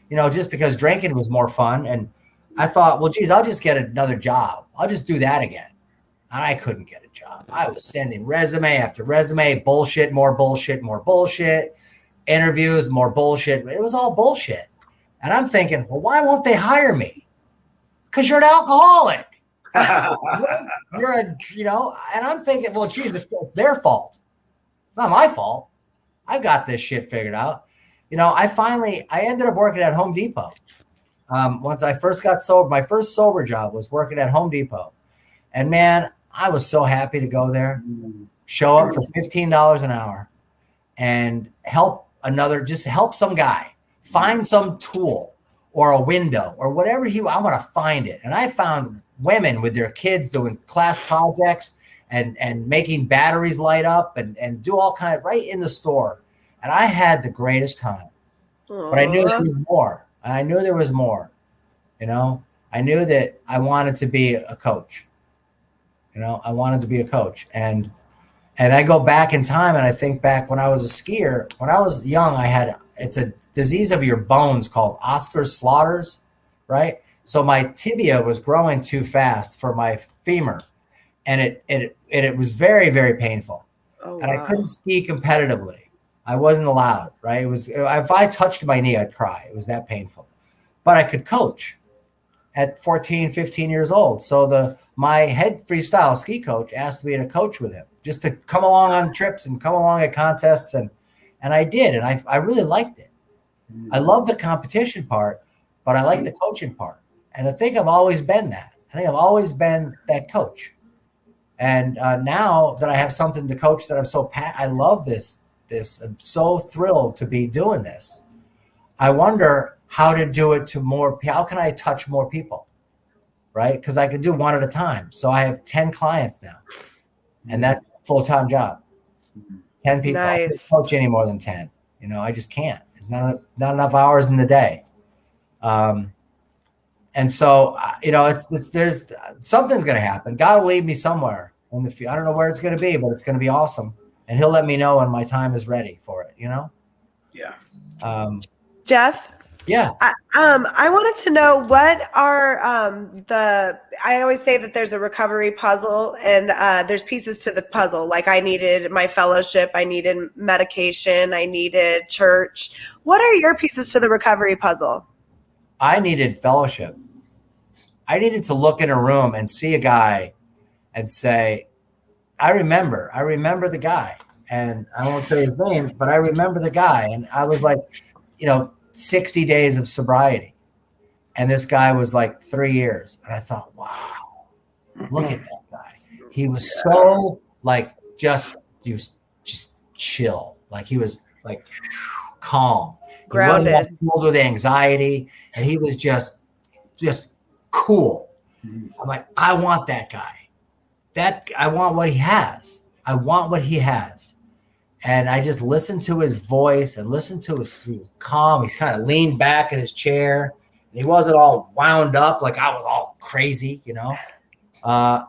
just because drinking was more fun. And I thought, well, geez, I'll just get another job. I'll just do that again. And I couldn't get a job. I was sending resume after resume, bullshit, more bullshit, interviews, more bullshit. It was all bullshit. And I'm thinking, well, why won't they hire me? Because you're an alcoholic. And I'm thinking, well, geez, it's their fault. It's not my fault. I got this shit figured out. I ended up working at Home Depot. Once I first got sober, my first sober job was working at Home Depot. And man, I was so happy to go there, show up for $15 an hour and help some guy find some tool or a window or whatever I want to find it. And I found women with their kids doing class projects and making batteries light up and do all kind of right in the store. And I had the greatest time. But I knew there was more. I knew there was more. I knew that I wanted to be a coach. I wanted to be a coach. And I go back in time and I think back when I was a skier, when I was young, it's a disease of your bones called Osgood-Schlatter's, right? So my tibia was growing too fast for my femur. And it was very, very painful. Oh, and wow. I couldn't ski competitively. I wasn't allowed, right? It was, if I touched my knee, I'd cry. It was that painful. But I could coach at 14, 15 years old. So my head freestyle ski coach asked me to coach with him, just to come along on trips and come along at contests. And I did. And I really liked it. I love the competition part, but I like the coaching part. And I think I've always been that. I think I've always been that coach. And now that I have something to coach that I love this. I'm so thrilled to be doing this. I wonder how to do it to more. How can I touch more people? Right? Because I can do one at a time. So I have 10 clients now, and that's a full-time job. 10 people. Nice. I can't coach any more than 10. I just can't. It's not enough hours in the day. And so there's something's going to happen. God will lead me somewhere in the future. I don't know where it's going to be, but it's going to be awesome. And he'll let me know when my time is ready for it, Yeah. Jeff? Yeah. I wanted to know what are I always say that there's a recovery puzzle and there's pieces to the puzzle. Like I needed my fellowship, I needed medication, I needed church. What are your pieces to the recovery puzzle? I needed fellowship. I needed to look in a room and see a guy and say, I remember the guy. And I won't say his name, but I remember the guy. And I was like, 60 days of sobriety. And this guy was like 3 years. And I thought, wow, look at that guy. He was so like, he was just chill. Like he was like calm. Grounded. He wasn't filled with anxiety. And he was just cool. I'm like, I want that guy. I want what he has. I want what he has. And I just listened to his voice and listened to he was calm. He's kind of leaned back in his chair. And he wasn't all wound up like I was all crazy, And so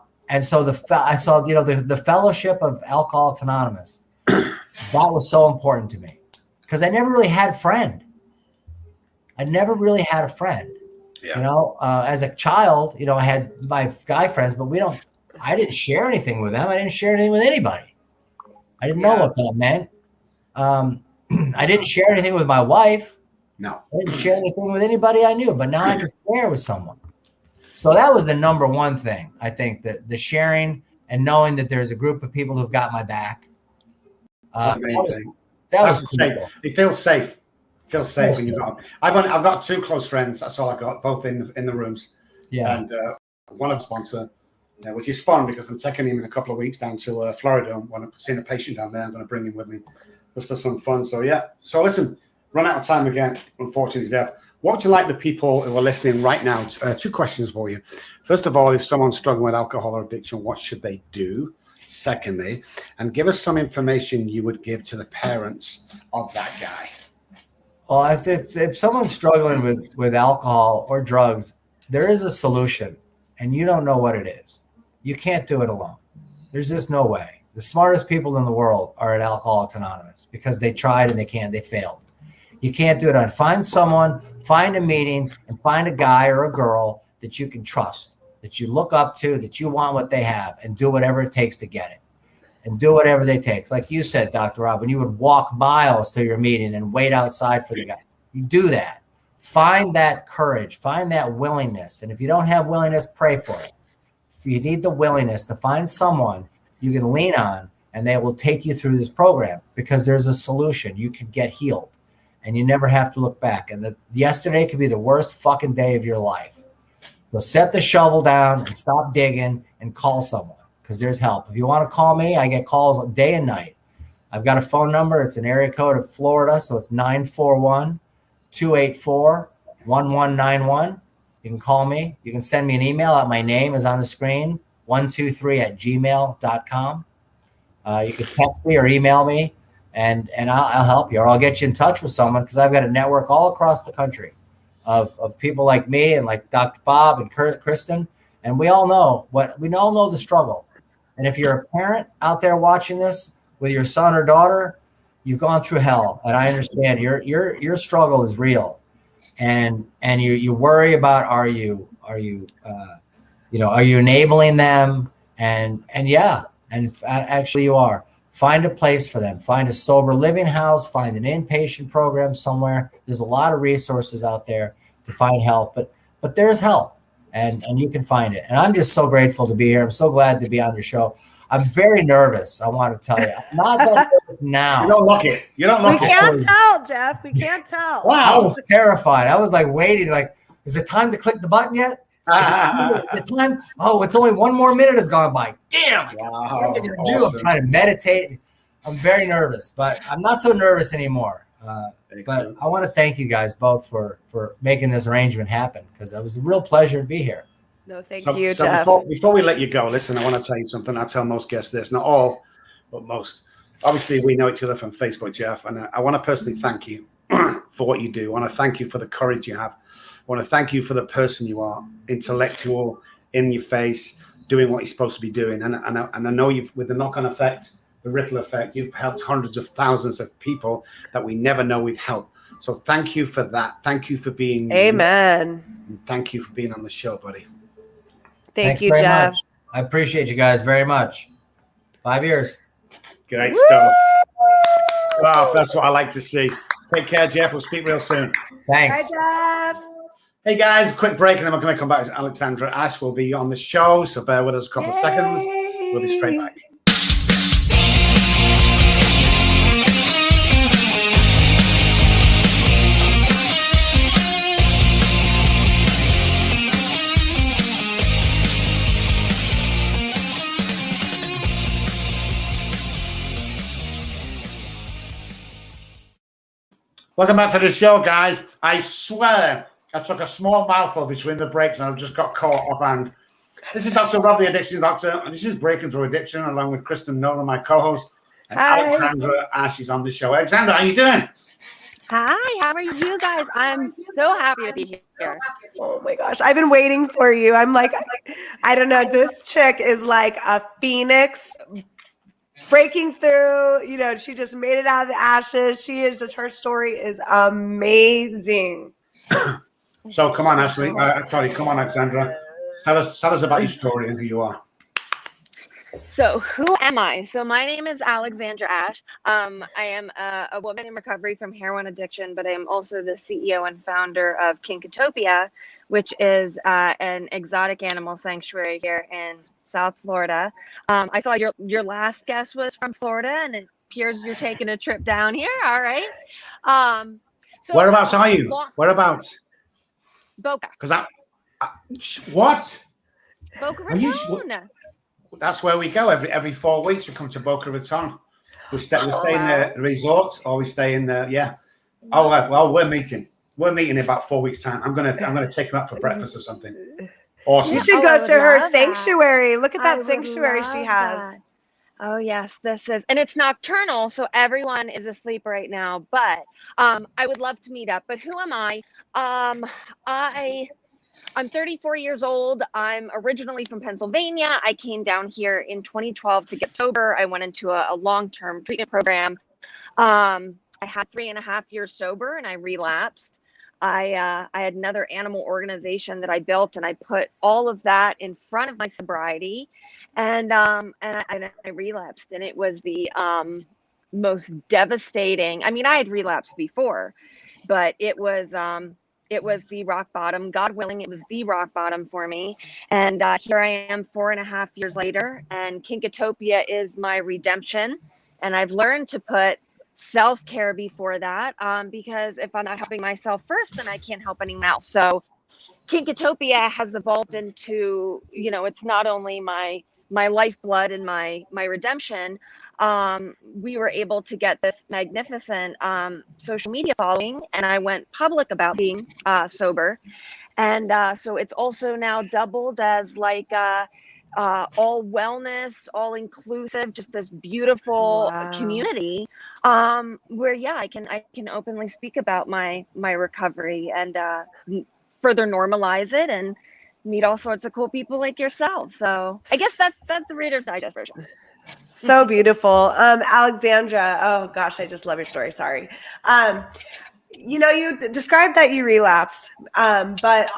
I saw, the fellowship of Alcoholics Anonymous. That was so important to me because I never really had a friend. As a child, I had my guy friends, but I didn't share anything with them. I didn't share anything with anybody. I didn't know what that meant. I didn't share anything with my wife. No. I didn't share anything with anybody I knew, but now I can share with someone. So that was the number one thing, I think, that the sharing and knowing that there's a group of people who've got my back. That was cool. It feels safe. When you've got. I've got two close friends. That's all I got. Both in the rooms. Yeah. And one of the sponsor, which is fun because I'm taking him in a couple of weeks down to Florida. When I'm seeing a patient down there, I'm going to bring him with me just for some fun. So yeah. So listen, run out of time again. Unfortunately, Jeff. What would you like the people who are listening right now? Two questions for you. First of all, if someone's struggling with alcohol or addiction, what should they do? Secondly, and give us some information you would give to the parents of that guy. Well, if someone's struggling with alcohol or drugs, there is a solution, and you don't know what it is. You can't do it alone. There's just no way. The smartest people in the world are at Alcoholics Anonymous because they tried and they failed. You can't do it on. Find someone, find a meeting, and find a guy or a girl that you can trust, that you look up to, that you want what they have, and do whatever it takes to get it. And do whatever they take. Like you said, Dr. Rob, when you would walk miles to your meeting and wait outside for the guy. You do that. Find that courage. Find that willingness. And if you don't have willingness, pray for it. If you need the willingness to find someone you can lean on, and they will take you through this program because there's a solution. You can get healed, and you never have to look back. And yesterday could be the worst fucking day of your life. So set the shovel down and stop digging and call someone. Because there's help. If you want to call me, I get calls day and night. I've got a phone number. It's an area code of Florida, so it's 941-284-1191. You can call me. You can send me an email. My name is on the screen, 123@gmail.com. You can text me or email me, and I'll help you, or I'll get you in touch with someone because I've got a network all across the country of people like me and like Dr. Bob and Kristen, and we all know the struggle. And if you're a parent out there watching this with your son or daughter, you've gone through hell, and I understand your struggle is real, and you worry about are you enabling them, and actually you are. Find a place for them. Find a sober living house. Find an inpatient program somewhere. There's a lot of resources out there to find help, but there's help. And you can find it. And I'm just so grateful to be here. I'm so glad to be on your show. I'm very nervous, I want to tell you. I'm not that nervous now. You don't look it. We can't tell, Jeff. We can't tell. Wow. I was terrified. I was like waiting, like, is it time to click the button yet? Is it time? Oh, it's only 1 more minute has gone by. Damn. What am I going to do? I'm trying to meditate. I'm very nervous, but I'm not so nervous anymore. But I want to thank you guys both for making this arrangement happen because it was a real pleasure to be here. No, thank you, Jeff. Before we let you go, listen, I want to tell you something. I tell most guests this, not all, but most. Obviously, we know each other from Facebook, Jeff, and I want to personally thank you for what you do. I want to thank you for the courage you have. I want to thank you for the person you are, intellectual, in your face, doing what you're supposed to be doing. And I know with the knock-on effect, the ripple effect, you've helped hundreds of thousands of people that we never know we've helped. So thank you for that. Thank you for being Amen. you. Thank you for being on the show, buddy. Thank Thanks you, very Jeff. much. I appreciate you guys very much. 5 years. Great Woo! stuff. Well, that's what I like to see. Take care, Jeff. We'll speak real soon. Thanks. Bye, Jeff. Hey guys, quick break, and then we're going to come back. Alexandra Ash will be on the show, so bear with us a couple of seconds. We'll be straight back. Welcome back to the show, guys. I swear I took a small mouthful between the breaks and I've just got caught offhand. This is Dr. Rob, the Addiction Doctor, and this is Breaking Through Addiction, along with Kristen Nolan, my co-host, and Hi. Alexandra Ash is on the show. Alexandra, how you doing? Hi, how are you guys? I'm so happy to be here. Oh my gosh, I've been waiting for you. I'm like, I don't know. This chick is like a phoenix breaking through. You know, she just made it out of the ashes. She is just, her story is amazing. So come on, Ashley. Come on, Alexandra. Tell us about your story and who you are. So who am I? So my name is Alexandra Ash. I am a woman in recovery from heroin addiction, but I am also the CEO and founder of Kinkatopia, which is an exotic animal sanctuary here in South Florida. I saw your last guest was from Florida, and it appears you're taking a trip down here. All right. So Whereabouts are you? Whereabouts? Boca. Because what? Boca Are you- Raton. That's where we go every 4 weeks. We come to Boca Raton. We stay in the resort, or we stay in the Oh well, we're meeting. We're meeting in about 4 weeks' time. I'm gonna take him out for breakfast or something. Awesome. You should Oh, go I would to her love sanctuary. Look at I that would sanctuary she love has. that. Oh yes, this is, and it's nocturnal, so everyone is asleep right now. But I would love to meet up. But who am I? I'm 34 years old. I'm originally from Pennsylvania. I came down here in 2012 to get sober. I went into a long-term treatment program. I had 3.5 years sober, and I relapsed. I had another animal organization that I built, and I put all of that in front of my sobriety, and I relapsed, and it was the most devastating. I mean, I had relapsed before, but it was the rock bottom. God willing, it was the rock bottom for me. And here I am 4.5 years later, and Kinkatopia is my redemption. And I've learned to put self-care before that, because if I'm not helping myself first, then I can't help anyone else. So Kinkatopia has evolved into, it's not only my lifeblood and my redemption. We were able to get this magnificent social media following, and I went public about being sober. And so it's also now doubled as like all wellness, all inclusive, just this beautiful community where I can openly speak about my recovery and further normalize it and meet all sorts of cool people like yourself. So I guess that's the Reader's Digest version. So beautiful. Alexandra, oh gosh, I just love your story. Sorry. You described that you relapsed, but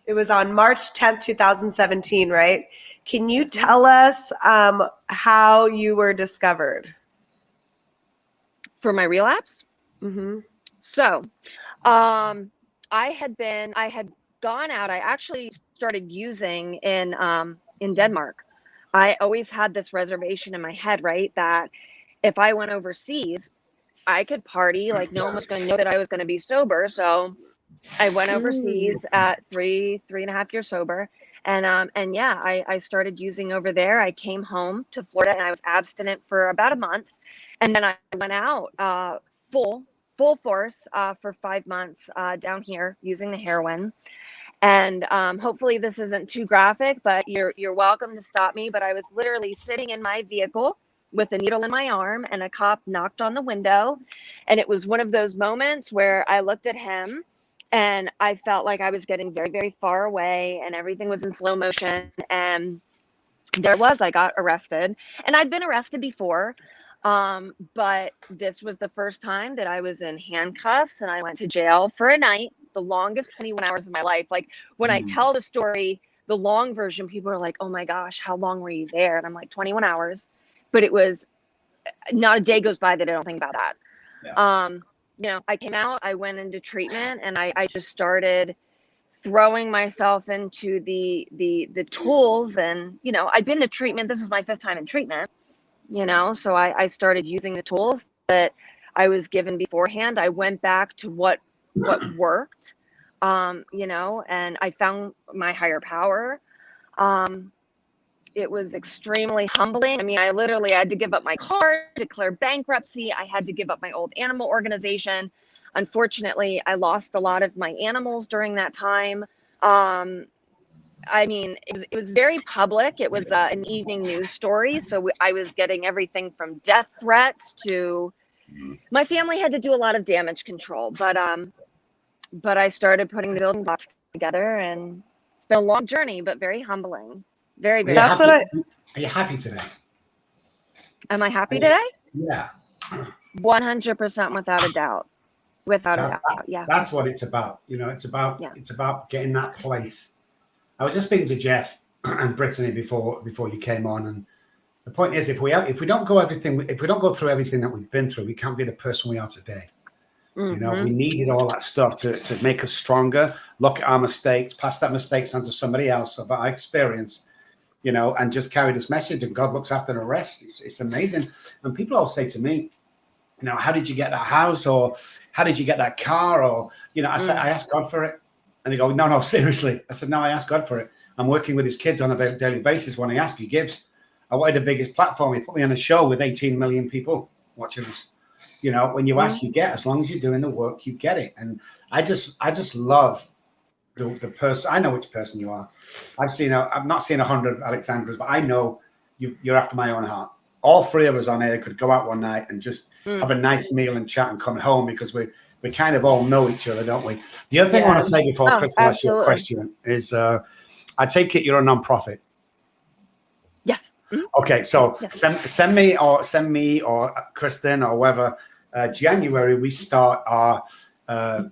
it was on March 10th, 2017, right? Can you tell us how you were discovered? For my relapse? Mm-hmm. So I had gone out. I actually started using in Denmark. I always had this reservation in my head, right, that if I went overseas, I could party, like no one was going to know that I was going to be sober. So I went overseas at 3.5 years sober. And I started using over there. I came home to Florida and I was abstinent for about a month. And then I went out full force for 5 months down here using the heroin. And hopefully this isn't too graphic, but you're welcome to stop me. But I was literally sitting in my vehicle with a needle in my arm, and a cop knocked on the window. And it was one of those moments where I looked at him and I felt like I was getting very, very far away and everything was in slow motion. And I got arrested, and I'd been arrested before. But this was the first time that I was in handcuffs and I went to jail for a night, the longest 21 hours of my life. Like when I tell the story, the long version, people are like, oh my gosh, how long were you there? And I'm like, 21 hours. But it was not a day goes by that I don't think about that. Yeah. You know, I came out, I went into treatment, and I just started throwing myself into the tools. And, you know, I'd been to treatment. This was my 5th time in treatment, you know, so I started using the tools that I was given beforehand. I went back to what worked, you know, and I found my higher power. It was extremely humbling. I mean, I literally had to give up my car, declare bankruptcy. I had to give up my old animal organization. Unfortunately, I lost a lot of my animals during that time. I mean, it was very public. It was an evening news story. So I was getting everything from death threats to my family had to do a lot of damage control. But I started putting the building blocks together, and it's been a long journey, but very humbling. Very, very. That's Are you happy today? Am I happy today? Yeah. 100% without a doubt. Without a doubt. Yeah. That's what it's about. You know, it's about getting that place. I was just speaking to Jeff and Brittany before you came on, and the point is, if we don't go through everything that we've been through, we can't be the person we are today. You know, we needed all that stuff to make us stronger. Look at our mistakes, pass that mistakes onto somebody else about our experience, you know, and just carry this message. And God looks after the rest. It's amazing. And people always say to me, you know, how did you get that house, or how did you get that car, or, you know, I said, I asked God for it. And they go, no, seriously. I said, no, I asked God for it. I'm working with his kids on a daily basis. When I ask, he gives. I wanted the biggest platform. He put me on a show with 18 million people watching us. You know, when you ask, you get. As long as you're doing the work, you get it. And I just love the person. I know which person you are. I've not seen 100 Alexandras, but I know you're after my own heart. All 3 of us on air could go out one night and just have a nice meal and chat and come home, because we kind of all know each other, don't we? The other thing I want to say before Chris asks you a question is, I take it you're a nonprofit. Yes. Okay, so send me or Kristen or whoever. January we start our.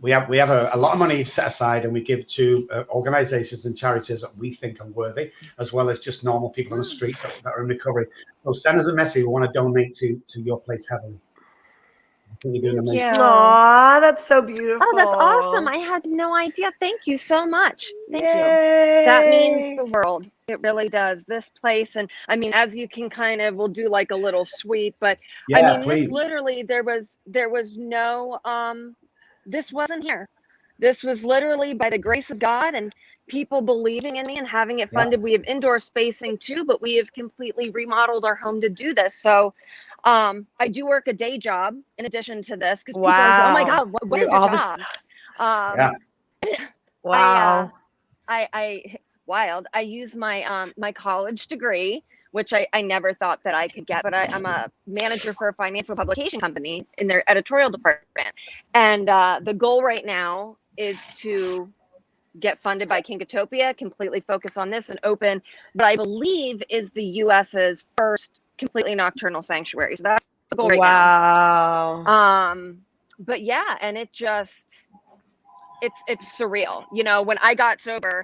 We have a lot of money set aside, and we give to organizations and charities that we think are worthy, as well as just normal people on the street that are in recovery. So send us a message. We want to donate to your place heavily. I think you're doing amazing. Aw, that's so beautiful. Oh, that's awesome. I had no idea. Thank you so much. Thank you. Yay. That means the world. It really does. This place. And I mean, as you can we'll do like a little sweep, but I mean, please. this literally, there was no, this wasn't here. This was literally by the grace of God and people believing in me and having it funded. We have indoor spacing too, but we have completely remodeled our home to do this. So I do work a day job in addition to this, because people are saying, oh my God, what is your job? Wow. I use my my college degree, which I never thought that I could get, but I'm a manager for a financial publication company in their editorial department. And the goal right now is to get funded by Kinkatopia, completely focus on this and open what I believe is the US's first completely nocturnal sanctuary. So that's the goal right now. Wow. But yeah, and it just, it's surreal. You know, when I got sober,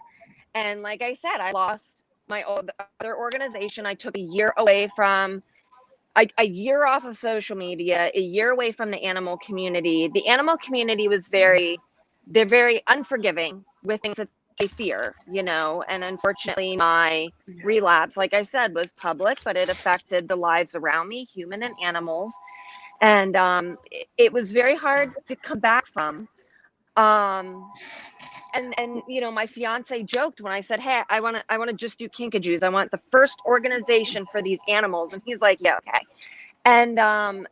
and like I said, I lost my other organization. I took a year away from, a year off of social media, a year away from the animal community. The animal community was they're very unforgiving with things that they fear, you know, and unfortunately my relapse, like I said, was public, but it affected the lives around me, human and animals. And it was very hard to come back from. And you know, my fiance joked when I said, hey, I want to just do Kinkajous. I want the first organization for these animals. And he's like, yeah, okay. And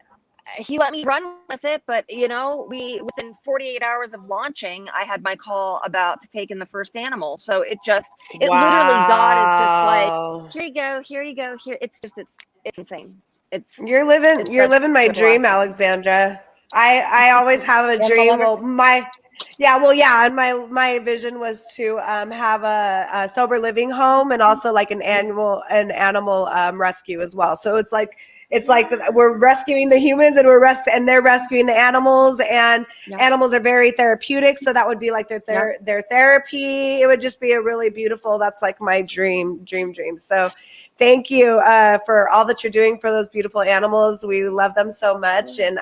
he let me run with it. But, you know, within 48 hours of launching, I had my call about to take in the first animal. So it literally, God is just like, here you go. Here. It's insane. You're living my dream, Alexandra. I always have a Animal dream. lover? And my vision was to have a sober living home and also like an animal rescue as well. So it's like we're rescuing the humans and and they're rescuing the animals, and Yeah. animals are very therapeutic. So that would be like their therapy. It would just be a really beautiful. That's like my dream. So thank you for all that you're doing for those beautiful animals. We love them so much. And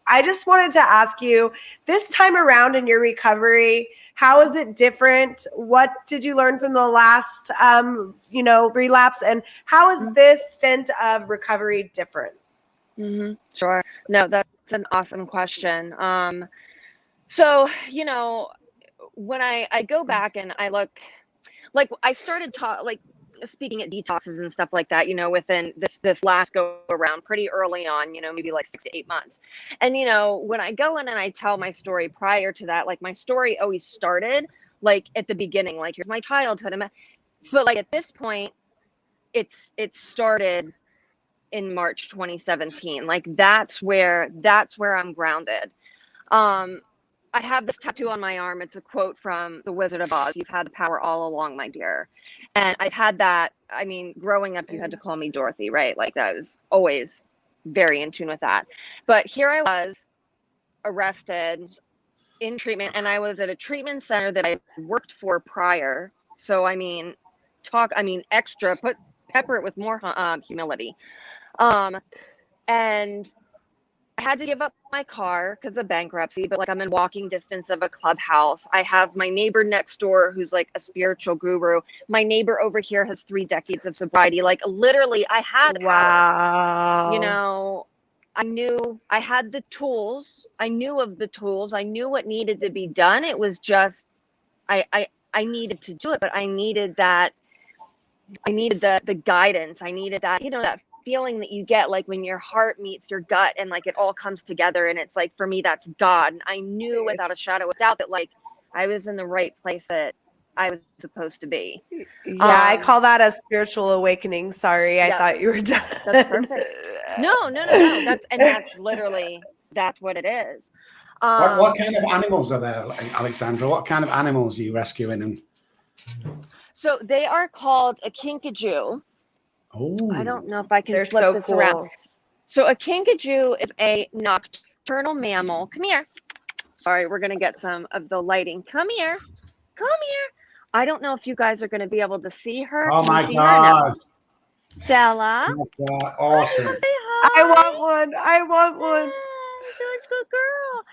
I just wanted to ask you, this time around in your recovery, how is it different? What did you learn from the last, relapse? And how is this stint of recovery different? Sure. No, that's an awesome question. So, when I go back and I look, like I started speaking at detoxes and stuff like that, within this last go around pretty early on, maybe like 6 to 8 months. And, when I go in and I tell my story prior to that, like my story always started like at the beginning, like here's my childhood. But like at this point, it started in March 2017. Like that's where I'm grounded. I have this tattoo on my arm. It's a quote from The Wizard of Oz. You've had the power all along, my dear. And I've had that. I mean, growing up, you had to call me Dorothy, right? Like that was always very in tune with that. But here I was arrested in treatment, and I was at a treatment center that I worked for prior. So, I mean, extra, pepper it with more humility. And I had to give up my car because of bankruptcy, but like I'm in walking distance of a clubhouse. I have my neighbor next door who's like a spiritual guru. My neighbor over here has 3 decades of sobriety. Like literally I had Wow. I knew I had the tools. I knew of the tools. I knew what needed to be done. It was just I needed to do it, but I needed the guidance. I needed that, that feeling that you get like when your heart meets your gut and like it all comes together. And it's like, for me, that's God. And I knew without a shadow of doubt that like I was in the right place that I was supposed to be. Yeah, I call that a spiritual awakening. Sorry, I thought you were done. That's perfect. No. That's literally, that's what it is. What kind of animals are there, Alexandra? What kind of animals are you rescuing? So they are called a kinkajou. Oh, I don't know if I can They're flip so this cool. around. So a kinkajou is a nocturnal mammal. Come here. Sorry, we're going to get some of the lighting. Come here. I don't know if you guys are going to be able to see her. oh Can my you see her? No. God. Bella. Awesome. Say hi. I want one. Such a good girl.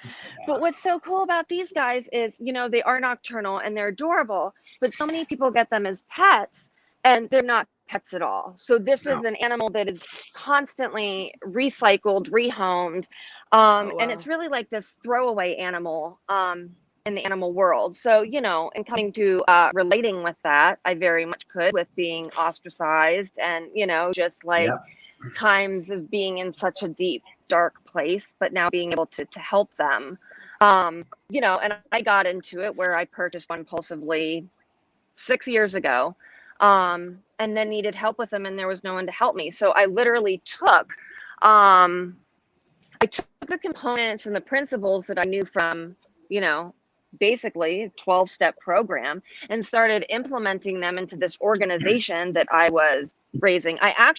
But what's so cool about these guys is, they are nocturnal and they're adorable, but so many people get them as pets and they're not pets at all. So this is an animal that is constantly recycled, rehomed. And it's really like this throwaway animal in the animal world. So, and coming to relating with that, I very much could with being ostracized and, just like times of being in such a deep, dark place, but now being able to help them. And I got into it where I purchased one impulsively 6 years ago. And then needed help with them and there was no one to help me. So I literally took the components and the principles that I knew from, basically a 12-step program and started implementing them into this organization that I was raising. I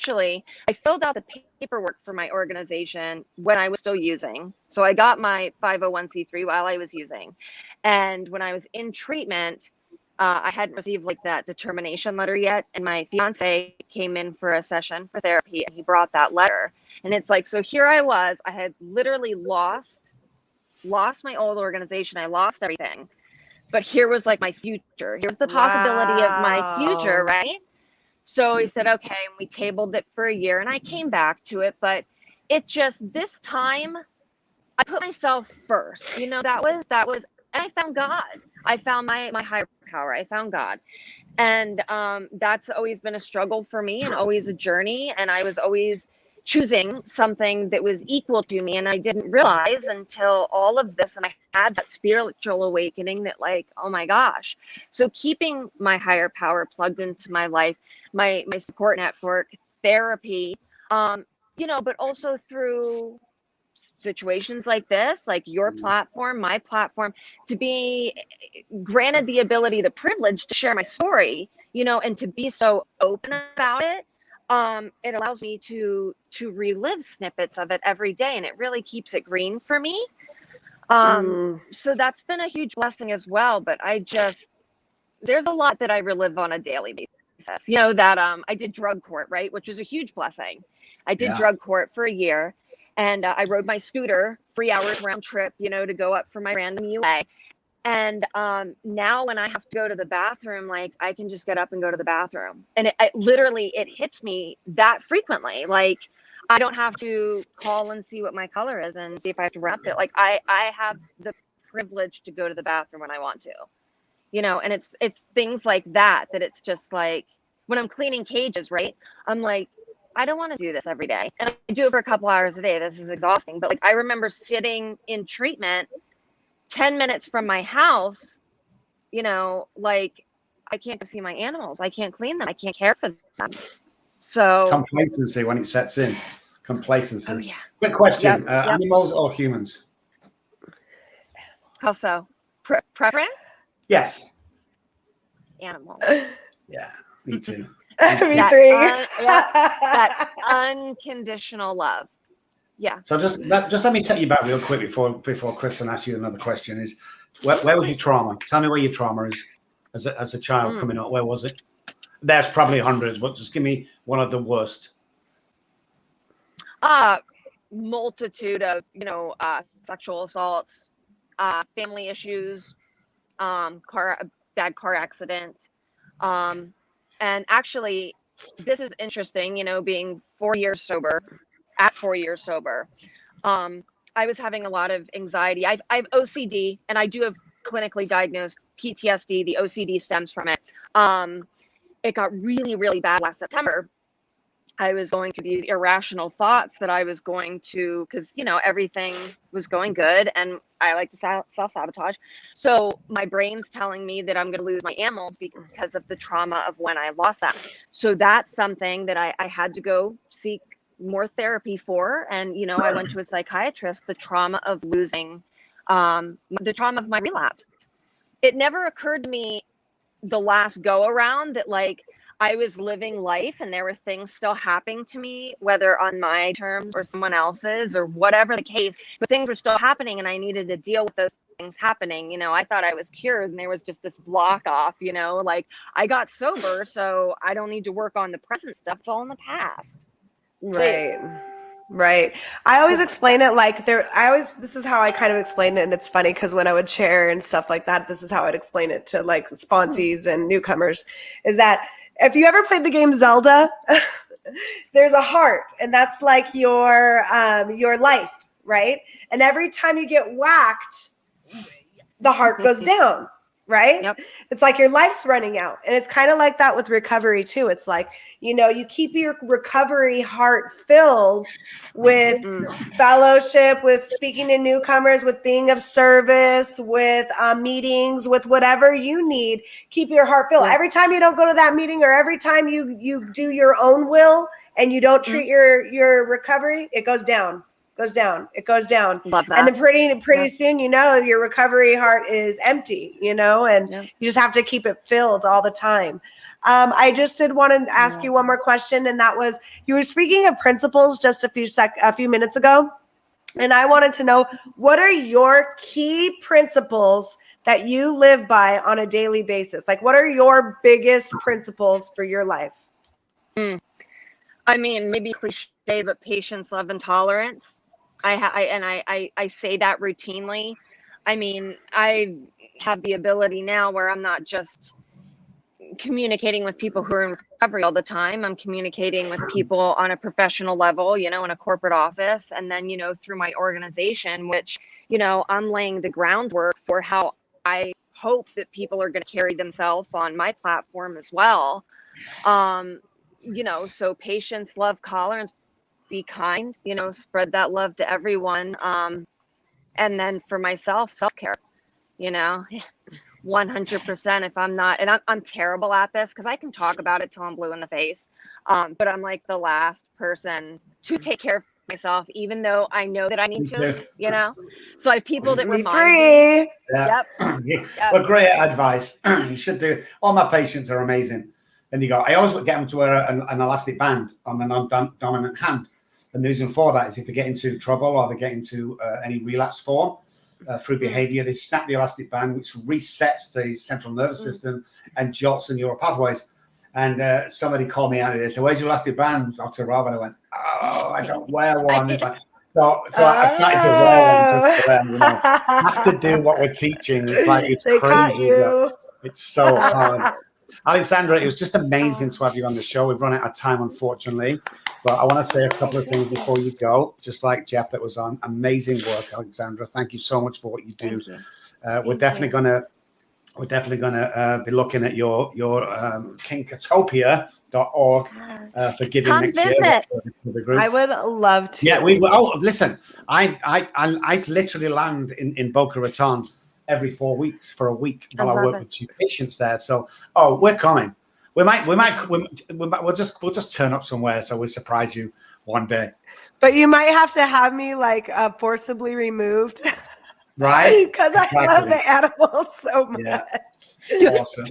filled out the paperwork for my organization when I was still using. So I got my 501c3 while I was using. And when I was in treatment, I hadn't received like that determination letter yet. And my fiance came in for a session for therapy and he brought that letter. And it's like, so here I was, I had literally lost my old organization. I lost everything, but here was like my future. Here's the possibility of my future. Right. So he said, okay. And we tabled it for a year and I came back to it, but it just, this time I put myself first, that was, and I found God. I found my higher power. I found God. And that's always been a struggle for me and always a journey. And I was always choosing something that was equal to me. And I didn't realize until all of this. And I had that spiritual awakening that like, oh my gosh. So keeping my higher power plugged into my life, my support network, therapy, but also through situations like this, like your platform, my platform, to be granted the ability, the privilege to share my story, you know, and to be so open about it. It allows me to relive snippets of it every day, and it really keeps it green for me. So that's been a huge blessing as well. But there's a lot that I relive on a daily basis. You know, that I did drug court, right, which was a huge blessing. I did drug court for a year, and I rode my scooter 3 hours round trip, you know, to go up for my random UA. And now when I have to go to the bathroom, like I can just get up and go to the bathroom. And it literally, it hits me that frequently. Like I don't have to call and see what my color is and see if I have to wrap it. Like I have the privilege to go to the bathroom when I want to, you know, and it's things like that it's just like when I'm cleaning cages, right? I'm like, I don't want to do this every day. And I do it for a couple hours a day. This is exhausting. But like I remember sitting in treatment 10 minutes from my house, you know, like I can't go see my animals. I can't clean them. I can't care for them. So complacency when it sets in. Complacency. Oh yeah. Quick question: animals or humans? How so? Preference? Yes. Animals. Yeah, me too. Me That three. that unconditional love. Yeah. So just let me take you back real quick before Kristen asks you another question. Is where was your trauma? Tell me where your trauma is as a child coming up. Where was it? There's probably hundreds, but just give me one of the worst. Multitude of, you know, sexual assaults, family issues, bad car accident. And actually, this is interesting, you know, being 4 years sober. At 4 years sober, I was having a lot of anxiety. I have OCD, and I do have clinically diagnosed PTSD. The OCD stems from it. It got really, really bad last September. I was going through these irrational thoughts that I was going to, because, you know, everything was going good, and I like to self-sabotage. So my brain's telling me that I'm going to lose my animals because of the trauma of when I lost them. So that's something that I had to go seek more therapy for. And, you know, I went to a psychiatrist, the trauma of losing, the trauma of my relapse. It never occurred to me the last go around that like I was living life and there were things still happening to me, whether on my terms or someone else's or whatever the case, but things were still happening and I needed to deal with those things happening. You know, I thought I was cured and there was just this block off, you know, like I got sober, so I don't need to work on the present stuff. It's all in the past. Right. I always explain it like this is how I kind of explain it. And it's funny because when I would share and stuff like that, this is how I'd explain it to like sponsees and newcomers is that if you ever played the game Zelda, there's a heart and that's like your life. Right. And every time you get whacked, the heart goes down. Right. Yep. It's like your life's running out. And it's kind of like that with recovery too. It's like, you know, you keep your recovery heart filled with fellowship, with speaking to newcomers, with being of service, with meetings, with whatever you need. Keep your heart filled. Every time you don't go to that meeting or every time you do your own will and you don't treat your recovery, it goes down. It goes down. Love that. And then pretty soon, you know, your recovery heart is empty, you know, and you just have to keep it filled all the time. I just did want to ask you one more question. And that was, you were speaking of principles just a few minutes ago. And I wanted to know, what are your key principles that you live by on a daily basis? Like, what are your biggest principles for your life? I mean, maybe cliche, but patience, love, and tolerance. I say that routinely. I mean, I have the ability now where I'm not just communicating with people who are in recovery all the time. I'm communicating with people on a professional level, you know, in a corporate office, and then, you know, through my organization, which, you know, I'm laying the groundwork for how I hope that people are going to carry themselves on my platform as well. You know, so patience, love, tolerance, be kind, you know, spread that love to everyone. And then for myself, self-care, you know, 100%. If I'm not, and I'm terrible at this because I can talk about it till I'm blue in the face. But I'm like the last person to take care of myself, even though I know that I need Me to, too. you know? So I have people that Me remind me. three. Yeah. Yep. Well, great advice. You should do. All my patients are amazing. And you go, I always get them to wear an elastic band on the non-dominant hand. And the reason for that is if they get into trouble or they get into any relapse form through behavior, they snap the elastic band, which resets the central nervous system and jolts the neural pathways. And somebody called me out of this. So, where's your elastic band, Dr. Rob? And I went, oh, I don't wear one. It's like, so I started to wear one just for them. You know, have to do what we're teaching. It's like, it's They caught crazy. you. It's so hard. Alexandra, it was just amazing to have you on the show. We've run out of time, unfortunately, but I want to say a couple of things before you go. Just like Jeff that was on, amazing work, Alexandra. Thank you so much for what you do. We're definitely gonna be looking at your Kinkatopia.org for giving Come next visit. year. For the group. I would love to. Yeah, we will. Oh, listen, I literally land in Boca Raton every 4 weeks for a week while I work with 2 patients there. So, we're coming. We'll just turn up somewhere so we'll surprise you one day. But you might have to have me like forcibly removed. Right? Because I love the animals so much. Yeah. Awesome.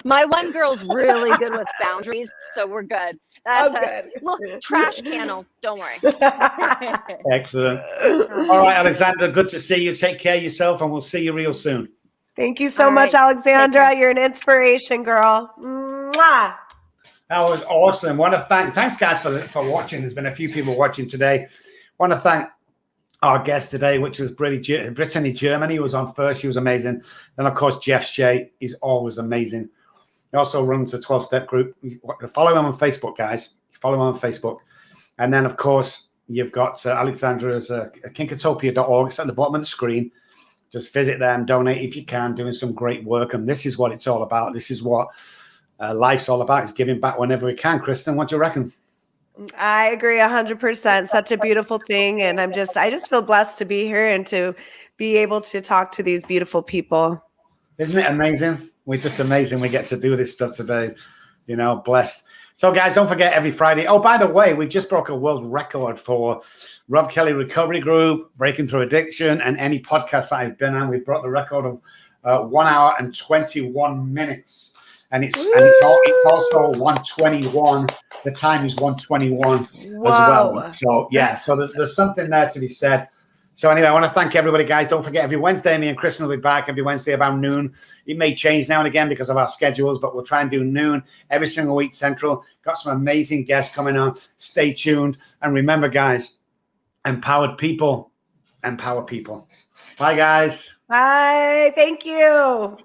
My one girl's really good with boundaries, so we're good. That's Good. Look, trash can, don't worry. Excellent. All right, Alexandra, good to see you. Take care of yourself, and we'll see you real soon. Thank you so All much, right. Alexandra. You're an inspiration, girl. Mwah. That was awesome. Thanks, guys, for watching. There's been a few people watching today. Want to thank our guest today, which was Brittany Germany, who was on first. She was amazing. Then, of course, Jeff Shea is always amazing. He also runs a 12-step group. Follow him on Facebook, guys. Follow him on Facebook. And then, of course, you've got Alexandra's Kinkatopia.org. It's at the bottom of the screen. Just visit them, donate if you can, doing some great work. And this is what it's all about. This is what life's all about, is giving back whenever we can. Kristen, what do you reckon? I agree 100%. Such a beautiful thing. And I just feel blessed to be here and to be able to talk to these beautiful people. Isn't it amazing? We're just amazing. We get to do this stuff today. You know, blessed. So, guys, don't forget every Friday. Oh, by the way, we just broke a world record for Rob Kelly Recovery Group, Breaking Through Addiction, and any podcast that I've been on. We broke the record of 1 hour and 21 minutes. And it's also 1:21. The time is 1:21 as well. So, yeah, so there's something there to be said. So anyway, I want to thank everybody, guys. Don't forget, every Wednesday, me and Kristen will be back every Wednesday about noon. It may change now and again because of our schedules, but we'll try and do noon every single week Central. Got some amazing guests coming on. Stay tuned. And remember, guys, empowered people empower people. Bye, guys. Bye. Thank you.